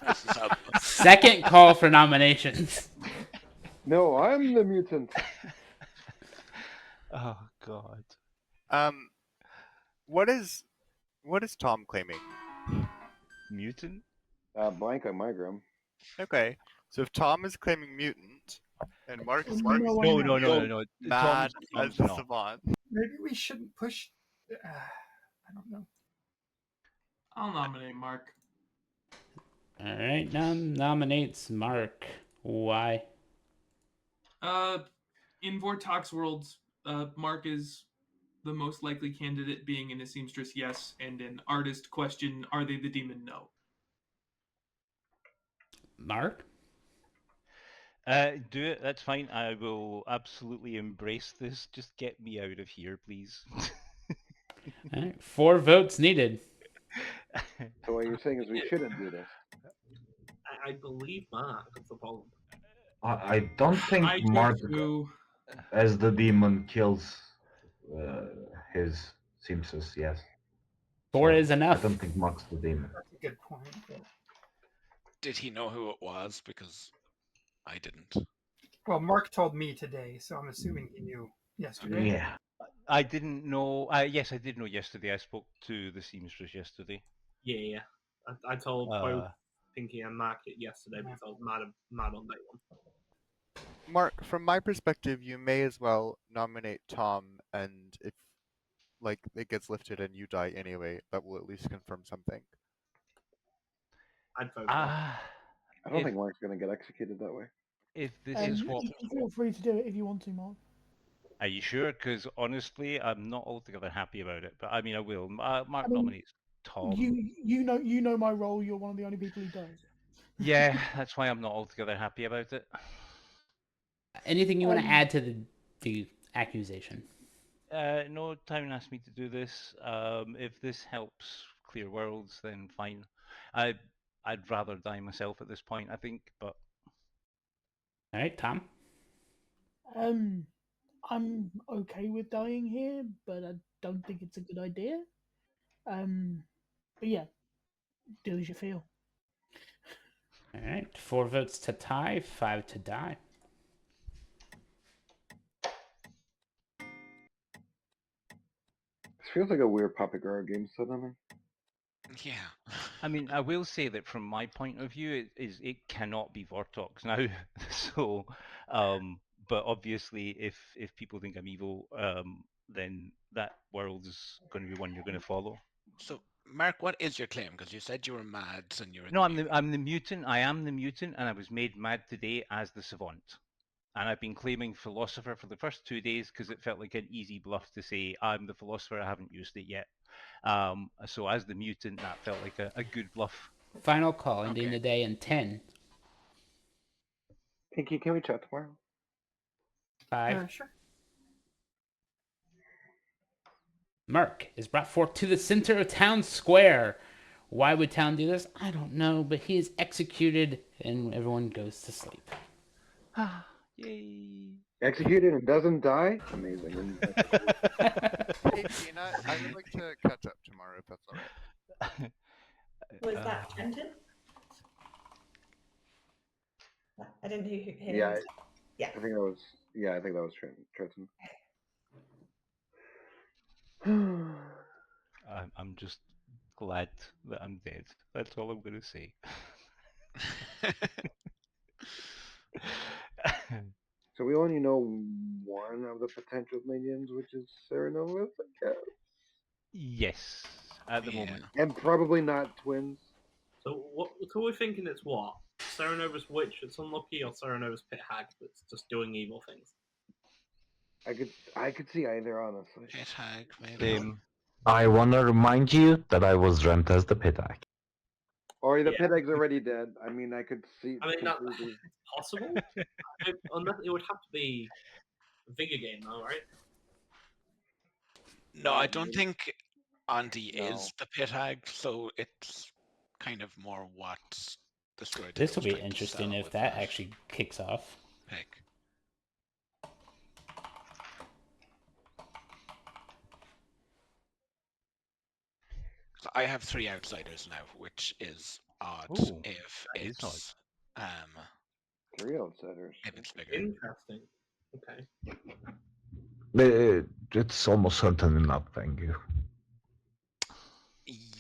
This is how Second call for nominations. No, I'm the mutant. Oh God. What is Tom claiming? Mutant? Blank on my grim. Okay, so if Tom is claiming mutant, and Mark is No, claiming I No, know. no. mad Tom's as the not. savant. Maybe we shouldn't push. I don't know. I'll nominate Mark. All right, nominates Mark. Why? In Vortox worlds, Mark is the most likely candidate, being in a seamstress, yes, and an artist question, are they the demon? No. Mark? Do it. That's fine. I will absolutely embrace this. Just get me out of here, please. All right, 4 votes needed. So what you're saying is we shouldn't do this. I believe Mark. That's the problem. I don't think I do Mark, too. as the demon, kills his seamstress. Yes. 4 So, is I enough. don't think Mark's the demon. That's a good point. Did he know who it was? Because I didn't. Well, Mark told me today, so I'm assuming he knew yesterday. Yeah. I didn't know. Yes, I did know yesterday. I spoke to the seamstress yesterday. Yeah. I told both Pinky and Mark it yesterday because I was mad on day one. Mark, from my perspective, you may as well nominate Tom, and if it gets lifted and you die anyway, that will at least confirm something. I'd vote I don't think Mark's going to get executed that way. If this is what... You feel free to do it if you want to, Mark. Are you sure? Because honestly, I'm not altogether happy about it. But I mean, I will. Mark nominates Tom. You know my role. You're one of the only people who does. Yeah, that's why I'm not altogether happy about it. Anything you want to add to the accusation? No, Town asked me to do this. If this helps clear worlds, then fine. I'd rather die myself at this point, I think. But all right, Tom. I'm okay with dying here, but I don't think it's a good idea. But yeah, do as you feel. All right, 4 votes to tie, 5 to die. This feels like a weird Puppet Girl game suddenly. Yeah. I mean, I will say that from my point of view, it cannot be Vortox now. So, but obviously, if people think I'm evil, then that world is going to be one you're going to follow. So, Mark, what is your claim? Because you said you were mad and you were. No, I'm the mutant. I am the mutant, and I was made mad today as the savant. And I've been claiming philosopher for the first 2 days because it felt like an easy bluff to say I'm the philosopher. I haven't used it yet. So as the mutant, that felt like a good bluff. Final call, ending the day in 10. Pinky, can we chat tomorrow? 5. Sure. Mark is brought forth to the center of Town Square. Why would Town do this? I don't know, but he is executed and everyone goes to sleep. Yay. Executed and doesn't die? Amazing. Hey, Tina, I would like to catch up tomorrow if that's alright. Was that Trenton? I didn't hear Yeah, him. Yeah. I think that was Trenton. I'm just glad that I'm dead. That's all I'm going to say. So we only know one of the potential minions, which is Cerenovus, I guess. Yes, at the moment. And probably not twins. So we're thinking it's what? Cerenovus Witch that's unlucky, or Cerenovus Pit Hag that's just doing evil things? I could see either, honestly. Pit Hag, maybe. I want to remind you that I was dreamt as the pit hag. Or the pit hag's already dead. I mean, I could see. I mean, that's possible. Unless it would have to be a video game, though, right? No, I don't think Andy is the Pit Hag, so it's kind of more what the story. This will be interesting if that actually kicks off. Pick. So I have 3 outsiders now, which is odd Ooh, if that is odd. it's 3 outsiders. if it's bigger. Interesting. Okay. It's almost certainly not Fangu.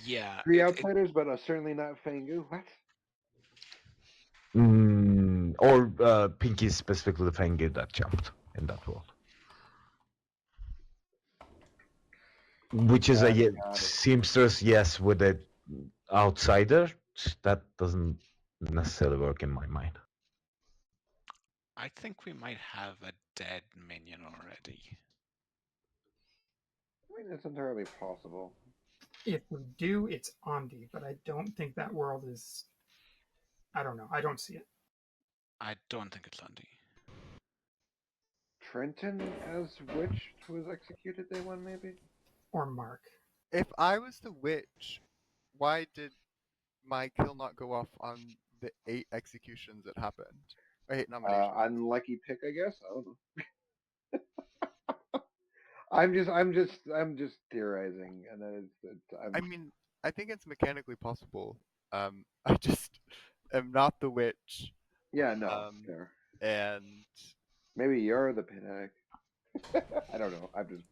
Yeah. 3 outsiders, but certainly not Fangu. What? Or Pinky specifically the Fangu that jumped in that world. Which is Got a it, got it. seamstress, yes, with an outsider. That doesn't necessarily work in my mind. I think we might have a dead minion already. I mean, it's entirely possible. If we do, it's Omdi, but I don't think that world is. I don't know. I don't see it. I don't think it's Lundy. Trenton as witch was executed day 1, maybe? Or Mark. If I was the witch, why did my kill not go off on the 8 executions that happened? Or 8 nominations. Unlucky pick, I guess. I don't know. I'm just theorizing, and I mean, I think it's mechanically possible. I just am not the witch. Yeah, no, fair. And maybe you're the pinhead. I don't know. I'm just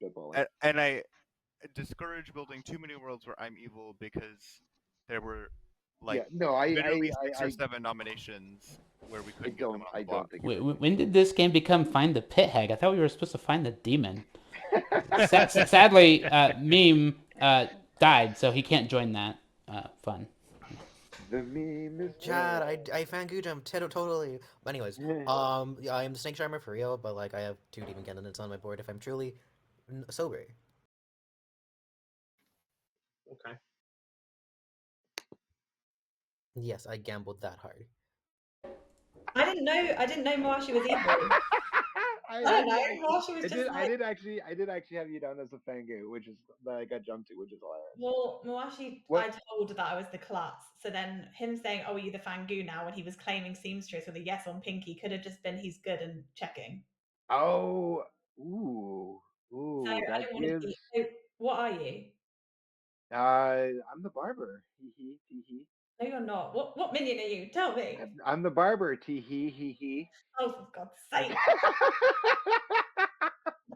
spitballing. And I discourage building too many worlds where I'm evil because there were literally 6 or 7 nominations where we couldn't get them on the block. When did this game become Find the Pit Hag? I thought we were supposed to find the demon. Sadly, Meme died, so he can't join that fun. The meme is Chad, I Fangu jumped totally. But anyways, I'm Snake Charmer for real, but like I have 2 demon candidates on my board if I'm truly sober. Okay. Yes, I gambled that hard. I didn't know Marsha was evil. I don't know. Marsha was just I did actually have you down as a Fangu, which is that I got jumped to, which is hilarious. Well, Mawashi, I told that I was the klutz. So then him saying, "Oh, are you the Fangu now?" when he was claiming seamstress with a yes on Pinky could have just been he's good and checking. Oh, ooh, So that I didn't want gives. to be. So what are you? I'm the barber. Hee hee hee hee. No, you're not. What minion are you? Tell me. I'm the barber. Tee hee hee hee. Oh, for God's sake!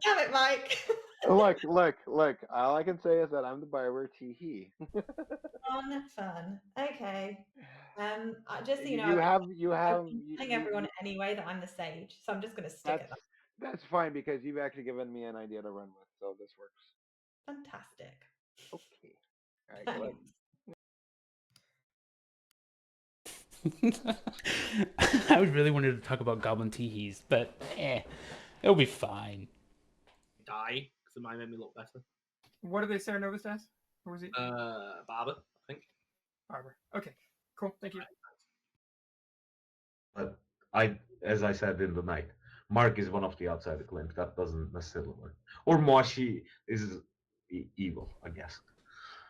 Damn it, Mike. Look. All I can say is that I'm the barber. Tee hee. Fun. Okay. Just so you know, I'm telling everyone anyway that I'm the sage, so I'm just going to stick at that. That's fine because you've actually given me an idea to run with, so this works. Fantastic. Okay. All right. I really wanted to talk about goblin teehees, but it'll be fine. Die, because it might make me look better. What did they say Cerenovus as? What was he? Barber, I think. Barber. Okay, cool. Thank you. But as I said in the night, Mark is one of the outsider claims. That doesn't necessarily work. Or Moshi is evil, I guess.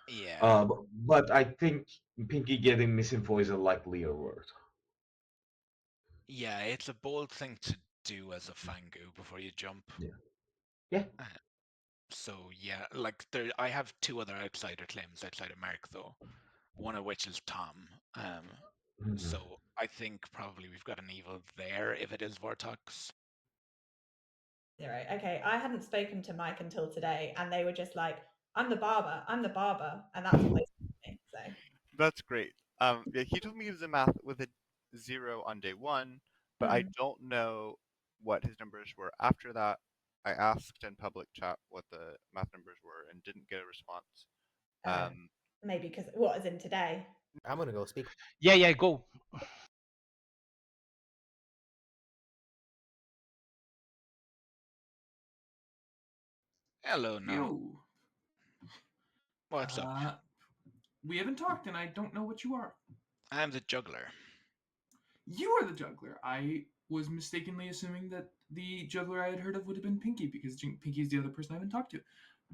Yeah. But I think Pinky getting misinfo is a likelier word. Yeah, it's a bold thing to do as a Fangu before you jump. Yeah. So yeah, like I have 2 other outsider claims outside of Mark though, one of which is Tom. So I think probably we've got an evil there if it is Vortox. Right. Okay. I hadn't spoken to Mike until today, and they were just like, "I'm the barber," and that's all they said to me. So that's great. Yeah, he told me he was a math with a 0 on day 1, but I don't know what his numbers were after that. I asked in public chat what the math numbers were and didn't get a response. Maybe because what is in today? I'm gonna go speak. Yeah, go. Hello, no. You. What's up? We haven't talked, and I don't know what you are. I'm the juggler. You are the juggler. I was mistakenly assuming that the juggler I had heard of would have been Pinky, because Pinky is the other person I haven't talked to.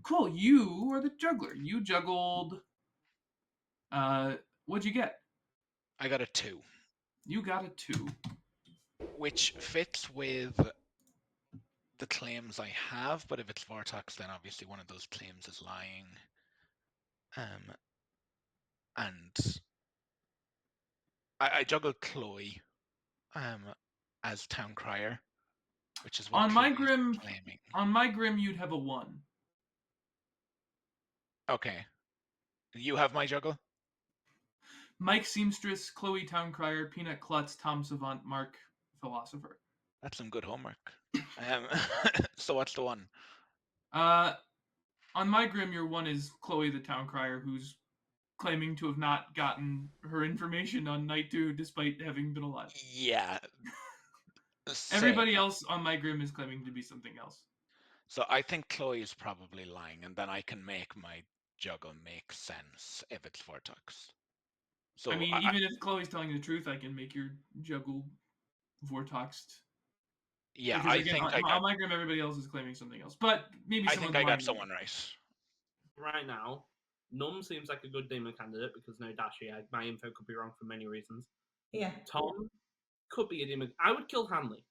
Cool, you are the juggler. You juggled... what'd you get? I got a 2. You got a 2. Which fits with the claims I have, but if it's Vortox, then obviously one of those claims is lying. And I juggled Chloe as Town Crier, which is what On my Chloe is grim, claiming. on my grim, you'd have a 1. Okay. You have my juggle? Mike Seamstress, Chloe Town Crier, Peanut Klutz, Tom Savant, Mark Philosopher. That's some good homework. So what's the 1? On my grim, your 1 is Chloe the Town Crier, who's claiming to have not gotten her information on night 2 despite having been alive. Yeah. Everybody else on my grim is claiming to be something else. So I think Chloe is probably lying, and then I can make my juggle make sense if it's Vortex. So I mean, even if Chloe's telling the truth, I can make your juggle Vortoxed. Yeah, because, I again, think on my grim, everybody else is claiming something else. But maybe I think I got someone right. Right now, Num seems like a good demon candidate because no Dashi. My info could be wrong for many reasons. Yeah. Tom could be a demon. I would kill Hanley.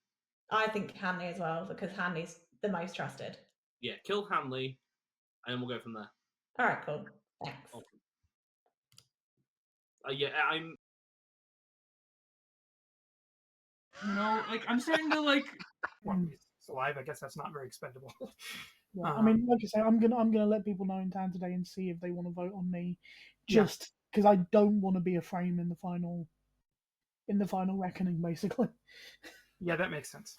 I think Hanley as well, because Hanley's the most trusted. Yeah, kill Hanley, and we'll go from there. All right, cool. Thanks. Yeah, I'm. You know, like I'm starting to like. Well, he's alive. I guess that's not very expendable. Yeah, I mean, like I say, I'm gonna let people know in town today and see if they want to vote on me, just because I don't want to be a frame in the final reckoning, basically. Yeah, that makes sense.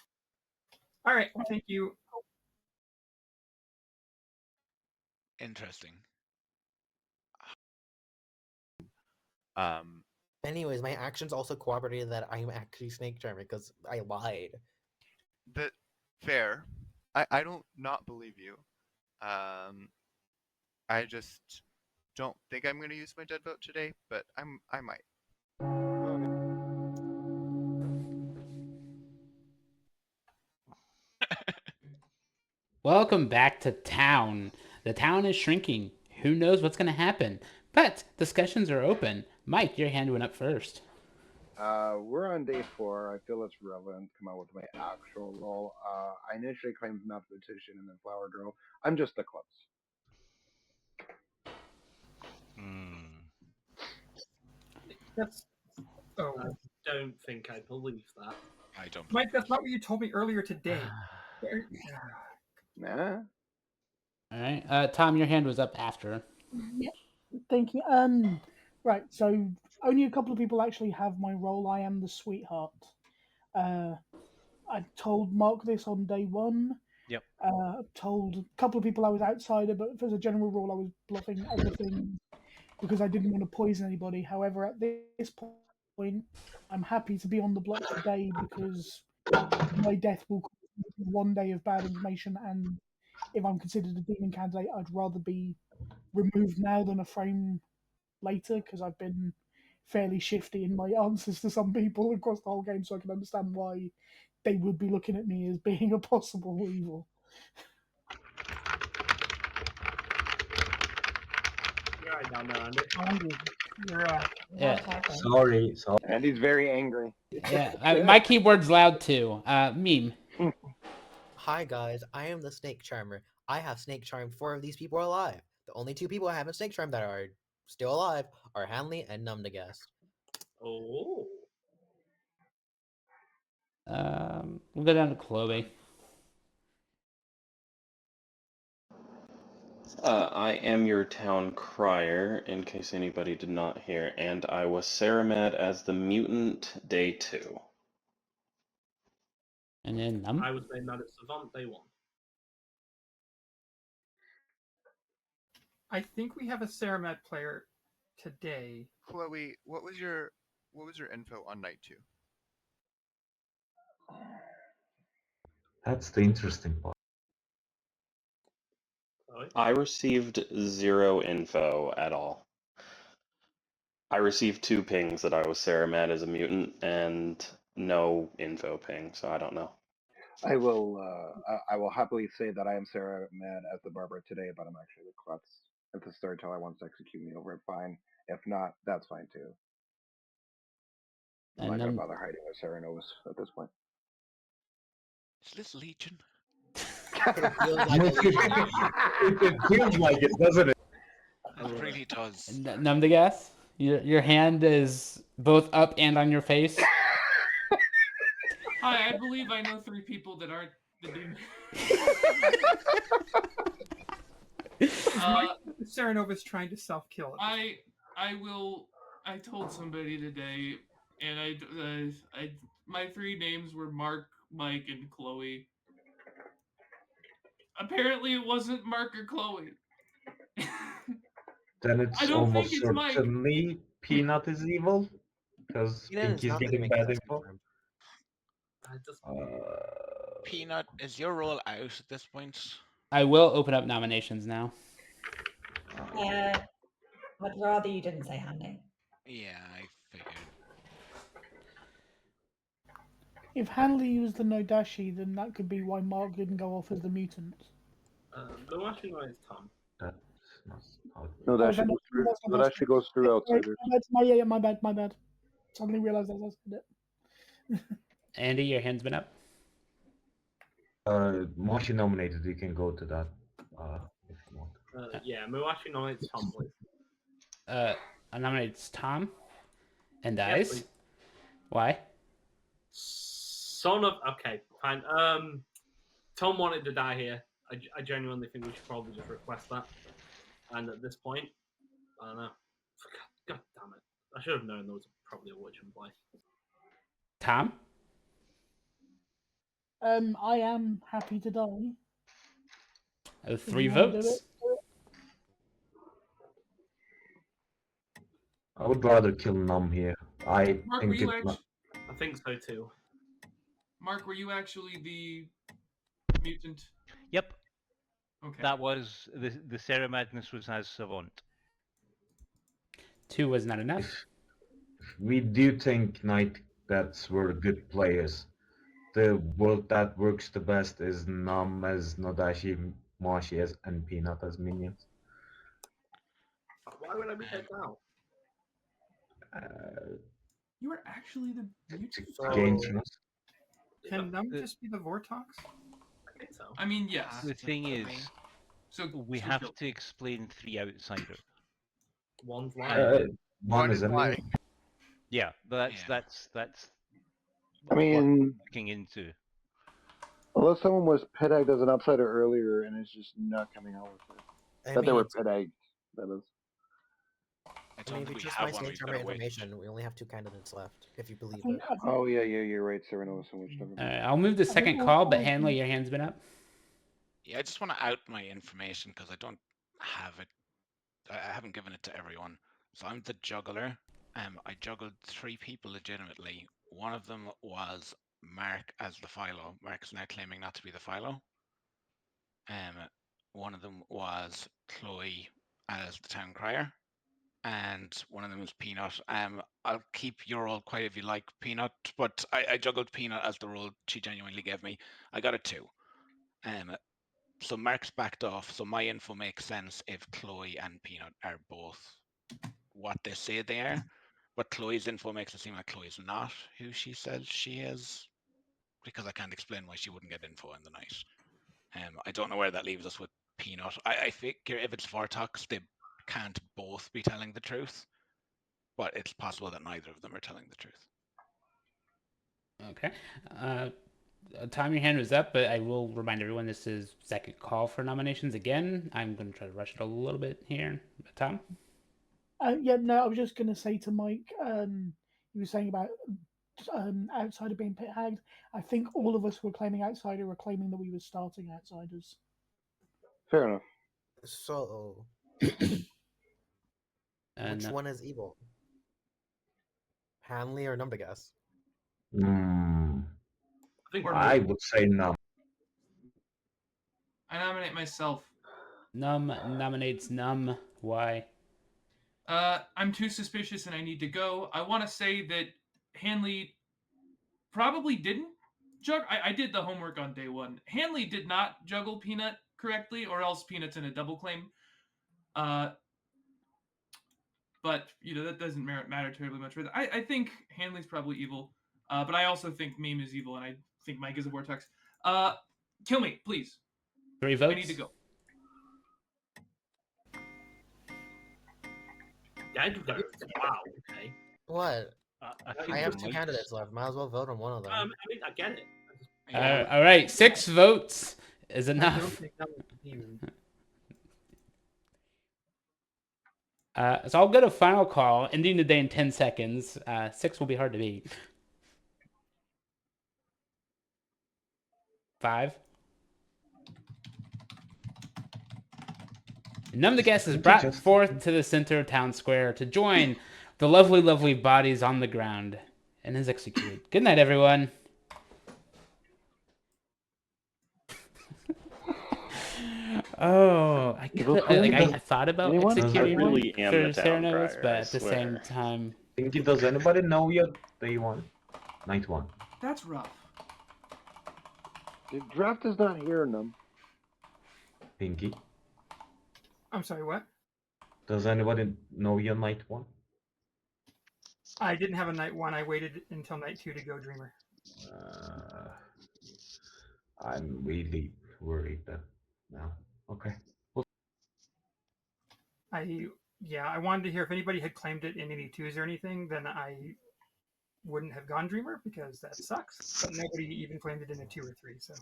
All right, well, thank you. Interesting. Anyways, my actions also corroborated that I'm actually Snake Charmer because I lied. Fair. I don't not believe you. I just don't think I'm going to use my dead vote today, but I might. Welcome back to town. The town is shrinking. Who knows what's going to happen? But discussions are open. Mike, your hand went up first. We're on day 4. I feel it's relevant to come out with my actual role. I initially claimed mathematician and then flower girl. I'm just the clubs. That's. Oh. I don't think I believe that. I don't. Mike, that's not what you told me earlier today. Nah. All right. Tom, your hand was up after. Yeah. Thank you. Right. So only a couple of people actually have my role. I am the sweetheart. I told Mark this on day 1. Yep. Told a couple of people I was outsider, but as a general rule, I was bluffing everything because I didn't want to poison anybody. However, at this point, I'm happy to be on the block today because my death will cause 1 day of bad information, and if I'm considered a demon candidate, I'd rather be removed now than a frame later because I've been fairly shifty in my answers to some people across the whole game, so I can understand why they would be looking at me as being a possible evil. You're right down there, Andy. Andy, you're Yeah. Sorry. Andy's very angry. Yeah. My keyboard's loud too. Meme. Hi guys, I am the Snake Charmer. I have Snake Charmed 4 of these people are alive. The only 2 people I haven't Snake Charmed that are still alive are Hanley and Numdegases. Oh. We'll go down to Chloe. I am your Town Crier, in case anybody did not hear, and I was Ceremed as the Mutant day 2. And then Num? I was named that at Savant day 1. I think we have a Ceremed player today. Chloe, what was your info on night 2? That's the interesting part. I received 0 info at all. I received 2 pings that I was Ceremed as a mutant, and no info ping, so I don't know. I will happily say that I am Ceremed as the barber today, but I'm actually the klutz. If the storyteller wants to execute me over it, fine. If not, that's fine too. I'm not going to bother hiding with Cerenovus at this point. Is this Legion? It feels like it, doesn't it? It really does. Numdegas, your hand is both up and on your face. Hi, I believe I know 3 people that aren't the demon. Cerenovus trying to self-kill. I told somebody today, and my 3 names were Mark, Mike, and Chloe. Apparently, it wasn't Mark or Chloe. Then it's I don't think almost it's Mike. certainly Peanut is evil, because Peanut is Pinky's not the getting main bad contestant info. confirmed. Peanut, is your role out at this point? I will open up nominations now. I'd rather you didn't say Hanley. Yeah, I figured. If Hanley used the Nodashi, then that could be why Mark didn't go off as the mutant. No, actually, no, it's Tom. No, that actually goes through. That actually goes through outsiders. My bad. Suddenly realised I said it. Andy, your hand's been up. Moshi nominated. You can go to that if you want. Yeah, Muashi nominates Tom, please. I nominate Tom and Yeah, dies. please. Why? Son of. Okay, fine. Tom wanted to die here. I genuinely think we should probably just request that. And at this point, I don't know. God damn it! I should have known there was probably a witch in play. Tom? I am happy to die. 3 votes. I would rather kill Num here. I Mark, think I think so too. Mark, were you actually the mutant? Yep. Okay. That was the ceremadness was as savant. 2 was not enough. we do think Night Bats were good players. The world that works the best is Num as Nodashi, Moshi as, and Peanut as minions. Why would I be dead now? You were actually the mutant. Gain trust. Can Num just be the Vortox? I think so. I mean, yes. The thing is, so we have to explain 3 outsiders. One's lying. One is lying. Yeah, but that's I mean, what we're looking into. Unless someone was pet egged as an outsider earlier and is just not coming out with it. That they were pet egged. That is. I mean, if you just my snake charmer information, we only have 2 candidates left, if you believe it. Oh yeah, you're right, Cerenovus and Mutant. I'll move the second call, but Hanley, your hand's been up. Yeah, I just want to out my information because I don't have it. I haven't given it to everyone. So I'm the juggler. I juggled 3 people legitimately. One of them was Mark as the Philo. Mark's now claiming not to be the Philo. One of them was Chloe as the Town Crier. And one of them was Peanut. I'll keep your role quiet if you like, Peanut, but I juggled Peanut as the role she genuinely gave me. I got a 2. So Mark's backed off, so my info makes sense if Chloe and Peanut are both what they say they are. But Chloe's info makes it seem like Chloe's not who she says she is, because I can't explain why she wouldn't get info in the night. I don't know where that leaves us with Peanut. I figure if it's Vortox, they can't both be telling the truth, but it's possible that neither of them are telling the truth. Okay. Tom, your hand was up, but I will remind everyone this is second call for nominations again. I'm going to try to rush it a little bit here. Tom? I was just going to say to Mike, you were saying about outsider being pit hagged. I think all of us were claiming outsider were claiming that we were starting outsiders. Fair enough. So, which one is evil? Hanley or Numdegas? I would say Num. I nominate myself. Num nominates Num. Why? I'm too suspicious and I need to go. I want to say that Hanley probably didn't juggle. I did the homework on day 1. Hanley did not juggle Peanut correctly, or else Peanut's in a double claim. But, that doesn't matter terribly much further. I think Hanley's probably evil. But I also think Meme is evil, and I think Mike is a Vortex. Kill me, please. 3 votes? I need to go. dead votes. Wow. Okay. What? I have think two candidates left. Might as well vote on one of them. I mean, I get it. All right, 6 votes is I don't enough. think that was the demon. So I'll get a final call, ending the day in 10 seconds. 6 will be hard to beat. 5. Numdegases is brought forth to the center of town square to join the lovely, lovely bodies on the ground and is executed. Good night, everyone. Oh, I thought about executing really am the town Cerenovus, crier, but I at the swear. same time, Pinky, does anybody know yet day 1? Night 1. That's rough. The draft is not here, Num. Pinky, I'm sorry, what? does anybody know your night 1? I didn't have a night 1. I waited until night 2 to go Dreamer. I'm really worried that now. Okay. I wanted to hear if anybody had claimed it in any 2s or anything, then I wouldn't have gone Dreamer because that sucks. But nobody even claimed it in a 2 or 3, so.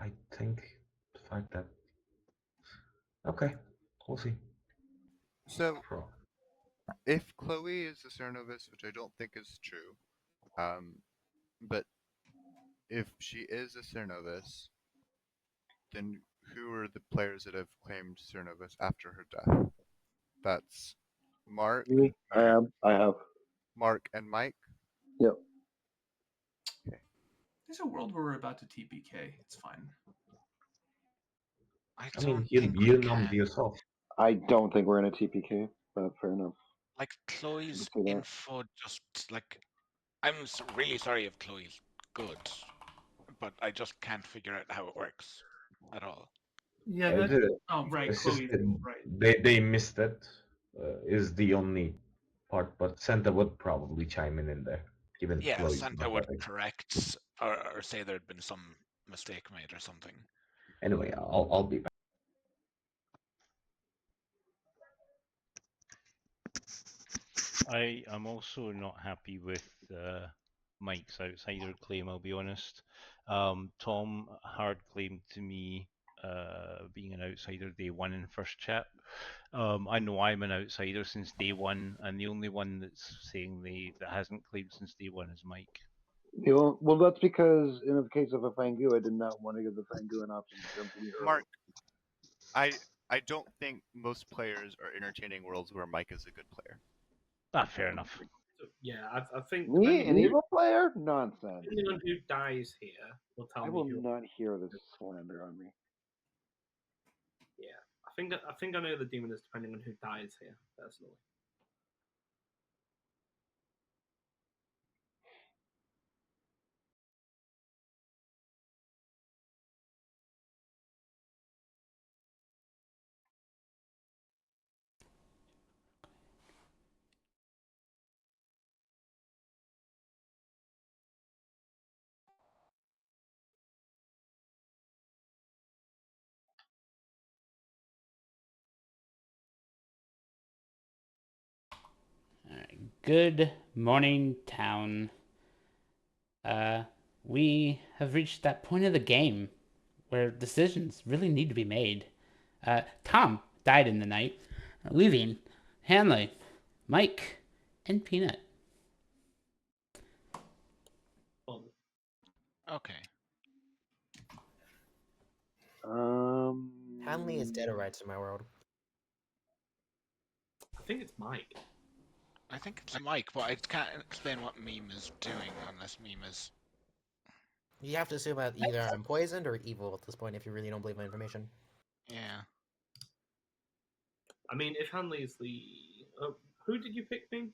I think the fact that. Okay, we'll see. So, if Chloe is the Cerenovus, which I don't think is true, but if she is a Cerenovus, then who are the players that have claimed Cerenovus after her death? That's Mark. Me, I have. Mark and Mike. Yep. Okay. There's a world where we're about to TPK. It's fine. I I mean, don't you think we numbed can. yourself. I don't think we're in a TPK, but fair enough. Like Chloe's see that. info, just like I'm really sorry if Chloe's good, but I just can't figure out how it works at all. Yeah, Oh, right. It's just Chloe, right. they missed it. Is the only part, but Santa would probably chime in there, given Yeah, Chloe's Santa not would that big. correct or say there'd been some mistake made or something. Anyway, I'll be back. I am also not happy with Mike's outsider claim, I'll be honest. Tom hard claimed to me being an outsider day 1 in first chat. I know I'm an outsider since day 1, and the only one that's saying that hasn't claimed since day 1 is Mike. Well, that's because in the case of a Fangu, I did not want to give the Fangu an option to jump to me early. Mark, I don't think most players are entertaining worlds where Mike is a good player. Fair enough. So, yeah, I think Me, an evil player? Nonsense. Depending on who dies here, will tell I me will who. not hear this slander on me. Yeah, I think I know the demon is depending on who dies here, personally. Good morning, town. We have reached that point of the game where decisions really need to be made. Tom died in the night, leaving Hanley, Mike, and Peanut. Okay. Hanley is dead or rights in my world. I think it's Mike. I think it's Mike, but I can't explain what Meme is doing unless Meme is. You have to assume that either I'm poisoned or evil at this point if you really don't believe my information. Yeah. I mean, if Hanley's the... who did you pick, Meme?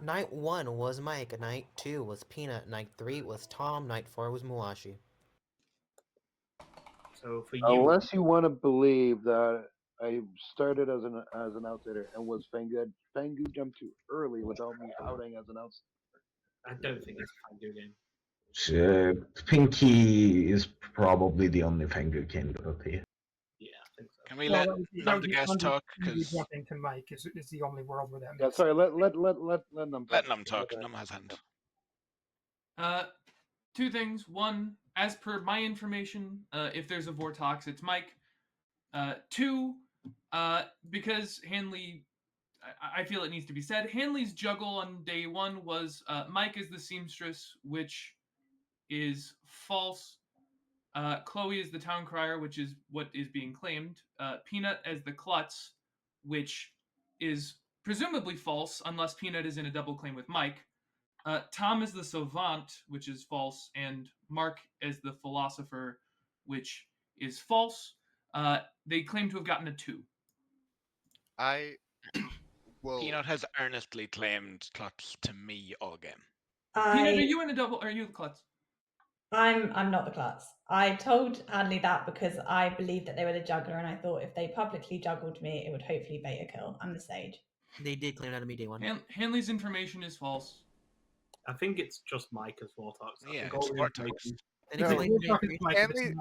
Night 1 was Mike, night 2 was Peanut, night 3 was Tom, night 4 was Muashi. So for you... Unless you want to believe that I started as an outsider and was Fangu jumped too early without me outing as an outsider. I don't think it's a Fangu game. Pinky is probably the only Fangu candidate here. Yeah, I think so. Can we Well, let that would be Numdegas Andy talk? Because jumping to Mike is the only world where that Yeah, makes sorry. sense. Let Num let Num talk. Num has hand. Two things. One, as per my information, if there's a Vortox, it's Mike. Two, because Hanley, I feel it needs to be said, Hanley's juggle on day one was Mike is the seamstress, which is false. Chloe is the town crier, which is what is being claimed. Peanut as the klutz, which is presumably false, unless Peanut is in a double claim with Mike. Tom is the savant, which is false, and Mark as the philosopher, which is false. They claim to have gotten a 2. I will. Peanut has earnestly claimed Klutz to me all game. Peanut, are you in a double? Are you the klutz? I'm not the klutz. I told Hanley that because I believed that they were the juggler, and I thought if they publicly juggled me, it would hopefully bait a kill. I'm the sage. They did claim that to me day one. Hanley's information is false. I think it's just Mike as Vortox. Yeah, it's Vortox. And explain day three. Hanley,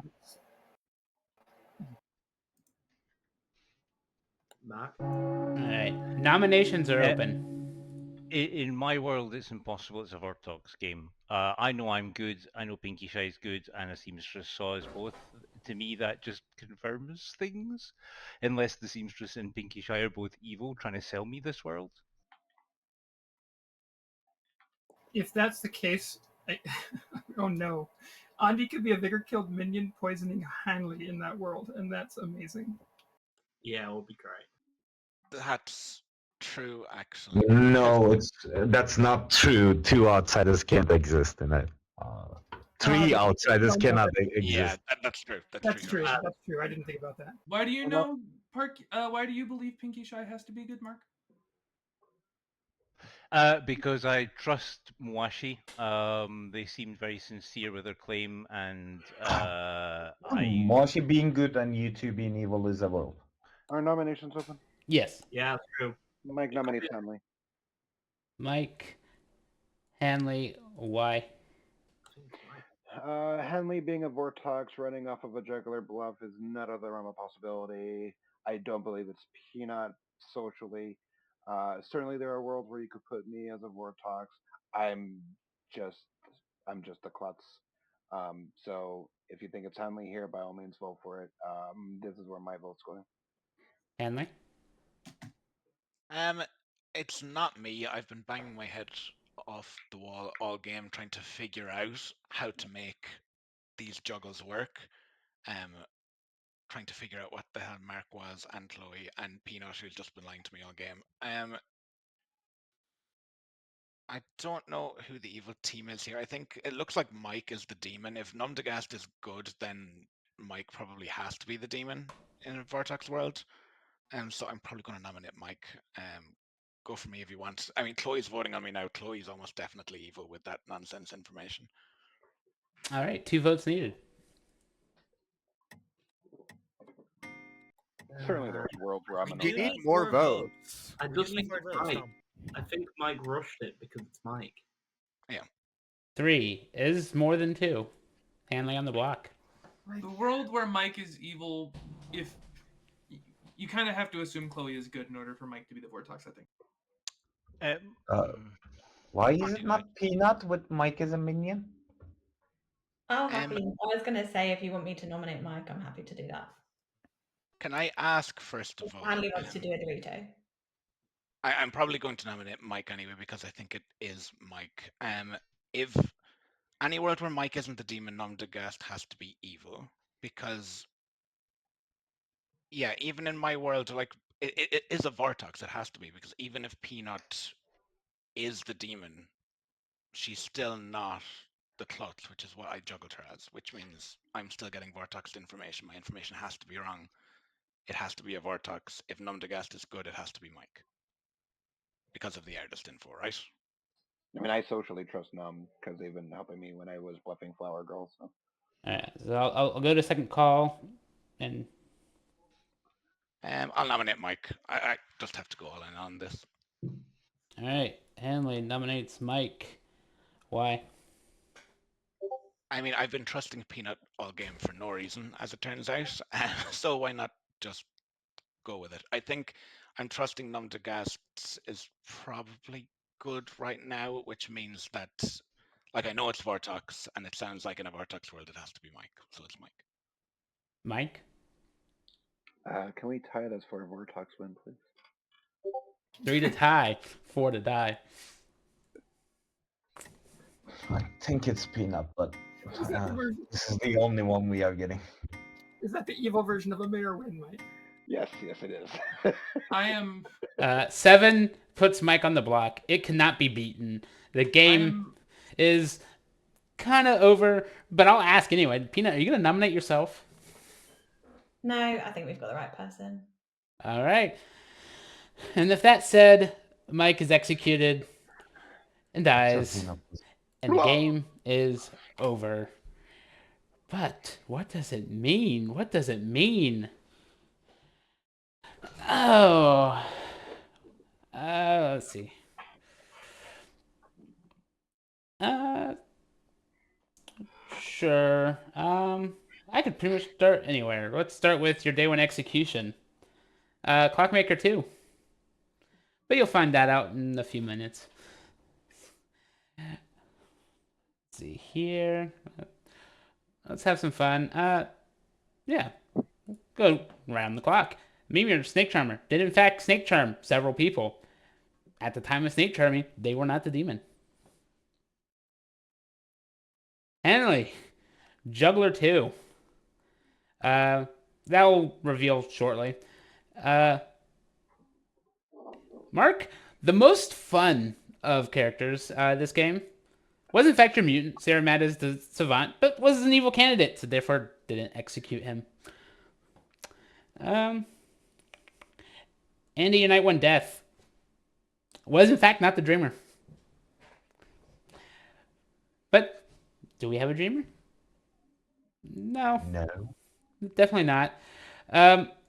Mark. All right, nominations are open. In my world, it's impossible. It's a Vortox game. I know I'm good. I know Pinky Shy's good, and a seamstress saw us both. To me, that just confirms things. Unless the seamstress and Pinky Shy are both evil, trying to sell me this world. If that's the case, oh no, Andy could be a vigor killed minion poisoning Hanley in that world, and that's amazing. Yeah, it would be great. That's true, actually. No, that's not true. 2 outsiders can't exist in it. 3 outsiders cannot exist. Yeah, that's true. That's true. That's true. I didn't think about that. Why do you know, Park? Why do you believe Pinky Shy has to be good, Mark? Because I trust Mwashi. They seemed very sincere with their claim, and Moshi being good and you two being evil is a world. Are nominations open? Yes. Yeah, that's true. Mike nominates Hanley. Mike, Hanley, why? Hanley being a Vortox running off of a juggler bluff is not out of the realm of possibility. I don't believe it's Peanut socially. Certainly there are worlds where you could put me as a Vortox. I'm just a klutz. So if you think it's Hanley here, by all means vote for it. This is where my vote's going. Hanley? It's not me. I've been banging my head off the wall all game trying to figure out how to make these juggles work. Trying to figure out what the hell Mark was, and Chloe, and Peanut, who's just been lying to me all game. I don't know who the evil team is here. I think it looks like Mike is the demon. If Numdegases is good, then Mike probably has to be the demon in a Vortex world. So I'm probably going to nominate Mike. Go for me if you want. I mean, Chloe's voting on me now. Chloe's almost definitely evil with that nonsense information. All right, 2 votes needed. Certainly there's worlds where I'm you need more votes. I just think it's Mike. I think Mike rushed it because it's Mike. Yeah. 3 is more than 2. Hanley on the block. The world where Mike is evil, if you kind of have to assume Chloe is good in order for Mike to be the Vortox, I think. Why is it not Peanut with Mike as a minion? I'll happily. I was going to say if you want me to nominate Mike, I'm happy to do that. Can I ask first of all? Hanley wants to do a Dorito. I'm probably going to nominate Mike anyway because I think it is Mike. If any world where Mike isn't the demon, Numdegases has to be evil because, yeah, even in my world, like it is a Vortex. It has to be because even if Peanut is the demon, she's still not the klutz, which is what I juggled her as, which means I'm still getting Vortex information. My information has to be wrong. It has to be a Vortex. If Numdegases is good, it has to be Mike. Because of the artist info, right? I mean, I socially trust Num because they've been helping me when I was bluffing Flower Girl. So. All right, so I'll go to second call, and I'll nominate Mike. I just have to go all in on this. all right, Hanley nominates Mike. Why? I mean, I've been trusting Peanut all game for no reason, as it turns out. So why not just go with it. I think I'm trusting Numdegases is probably good right now, which means that, like, I know it's Vortox, and it sounds like in a Vortox world it has to be Mike, so it's Mike. Mike? Can we tie this for a Vortox win, please? 3 to tie, 4 to die. I think it's Peanut, but Is that the version? this is the only one we are getting. Is that the evil version of a mayor win, Mike? Yes, it is. I am. 7 puts Mike on the block. It cannot be beaten. The game is kind of over, but I'll ask anyway. Peanut, are you going to nominate yourself? No, I think we've got the right person. All right. And if that said, Mike is executed and dies, and the game is over. But what does it mean? What does it mean? Oh. Let's see. Sure. I could pretty much start anywhere. Let's start with your day 1 execution. Clockmaker 2. But you'll find that out in a few minutes. Let's see here. Let's have some fun. Yeah. Go around the clock. Mimir, Snake Charmer, did in fact Snake Charm several people. At the time of Snake Charming, they were not the demon. Henley, Juggler 2. That'll reveal shortly. Mark, the most fun of characters this game was in fact your mutant, Ceremadness the savant, but was an evil candidate, so therefore didn't execute him. Andy, your Night 1 death was in fact not the dreamer. But do we have a dreamer? No. No. Definitely not.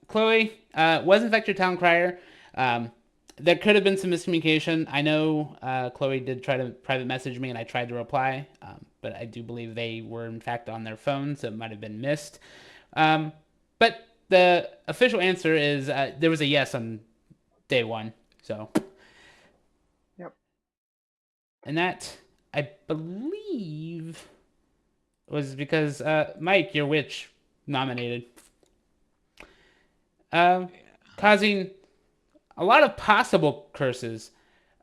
Chloe was in fact your Town Crier. There could have been some miscommunication. I know Chloe did try to private message me, and I tried to reply, but I do believe they were in fact on their phones, so it might have been missed. But the official answer is there was a yes on day 1. So. Yep. And that, I believe, was because Mike, your witch, nominated. Causing a lot of possible curses,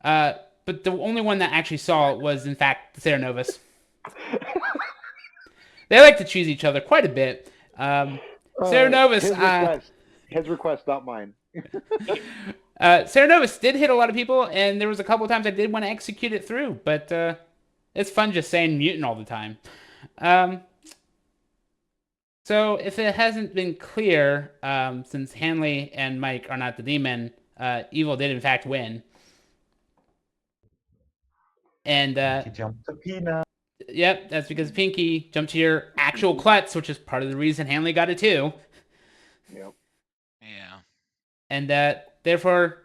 but the only one that actually saw it was, in fact, the Cerenovus. They like to choose each other quite a bit. Cerenovus... His request, not mine. Cerenovus did hit a lot of people, and there was a couple of times I did want to execute it through, but it's fun just saying mutant all the time. So if it hasn't been clear, since Hanley and Mike are not the demon, Evil did in fact win. And He jumped to Peanut. Yep, that's because Pinky jumped to your actual klutz, which is part of the reason Hanley got it too. Yep. Yeah. And therefore,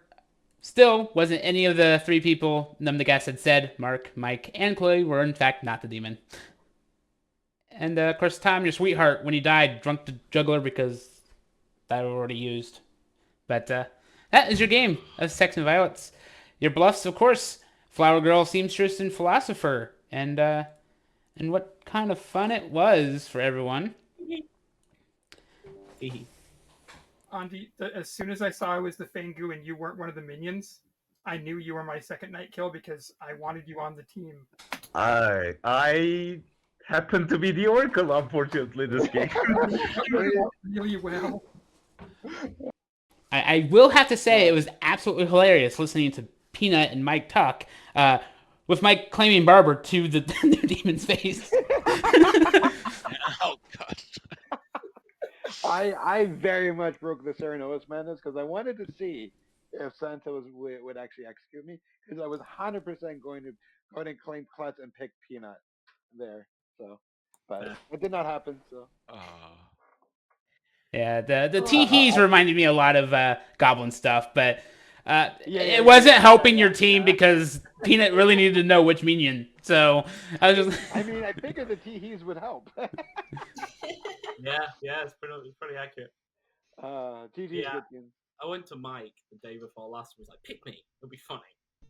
still wasn't any of the 3 people Numdegases had said, Mark, Mike, and Chloe, were in fact not the demon. And of course, Tom, your sweetheart, when he died, drunk the juggler because that was already used. But that is your game of Sex and Violence. Your bluffs, of course, Flower Girl, Seamstress, and Philosopher. And what kind of fun it was for everyone. Andy, as soon as I saw I was the Fangu and you weren't one of the minions, I knew you were my second night kill because I wanted you on the team. I happen to be the Oracle, unfortunately, this game. Really well. I will have to say it was absolutely hilarious listening to Peanut and Mike talk, with Mike claiming Barber to the demon's face. Oh, God. I very much broke the Cerenovus madness because I wanted to see if Santa would actually execute me, because I was 100% going to go ahead and claim Klutz and pick Peanut there. So, but it did not happen. So. Yeah, the teehees reminded me a lot of Goblin stuff, but it wasn't helping your team because Peanut really needed to know which minion. So I was just. I mean, I figured the teehees would help. yeah, it's pretty accurate. TT's good team. I went to Mike the day before last and was like, pick me. It'll be funny.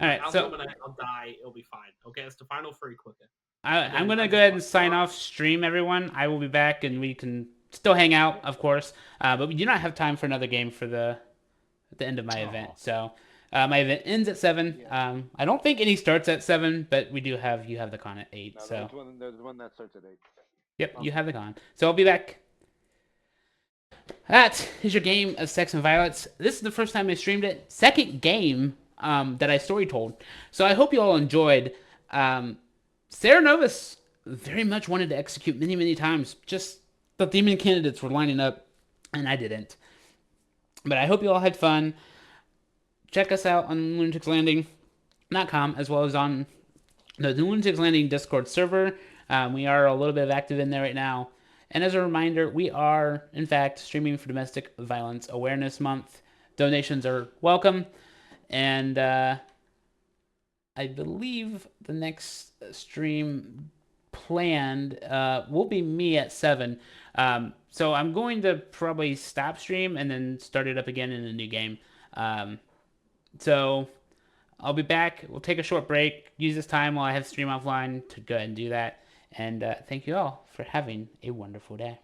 All right, I'll so nominate, I'll die. It'll be fine. It'll get us to final 3 quicker. I'm going to go ahead and sign off stream, everyone. I will be back, and we can still hang out, of course. But we do not have time for another game at the end of my event. So my event ends at 7. Yeah. I don't think any starts at 7, but you have the con at 8. No, so there's one that starts at 8. Yep, you have the con. So I'll be back. That is your game of Sex and Violence. This is the first time I streamed it. Second game that I story told. So I hope you all enjoyed. Cerenovus very much wanted to execute many, many times. Just the demon candidates were lining up, and I didn't. But I hope you all had fun. Check us out on lunaticslanding.com as well as on the Lunatics Landing Discord server. We are a little bit active in there right now. And as a reminder, we are, in fact, streaming for Domestic Violence Awareness Month. Donations are welcome. And I believe the next stream planned will be me at 7. So I'm going to probably stop stream and then start it up again in a new game. So I'll be back. We'll take a short break. Use this time while I have stream offline to go ahead and do that. And thank you all for having a wonderful day.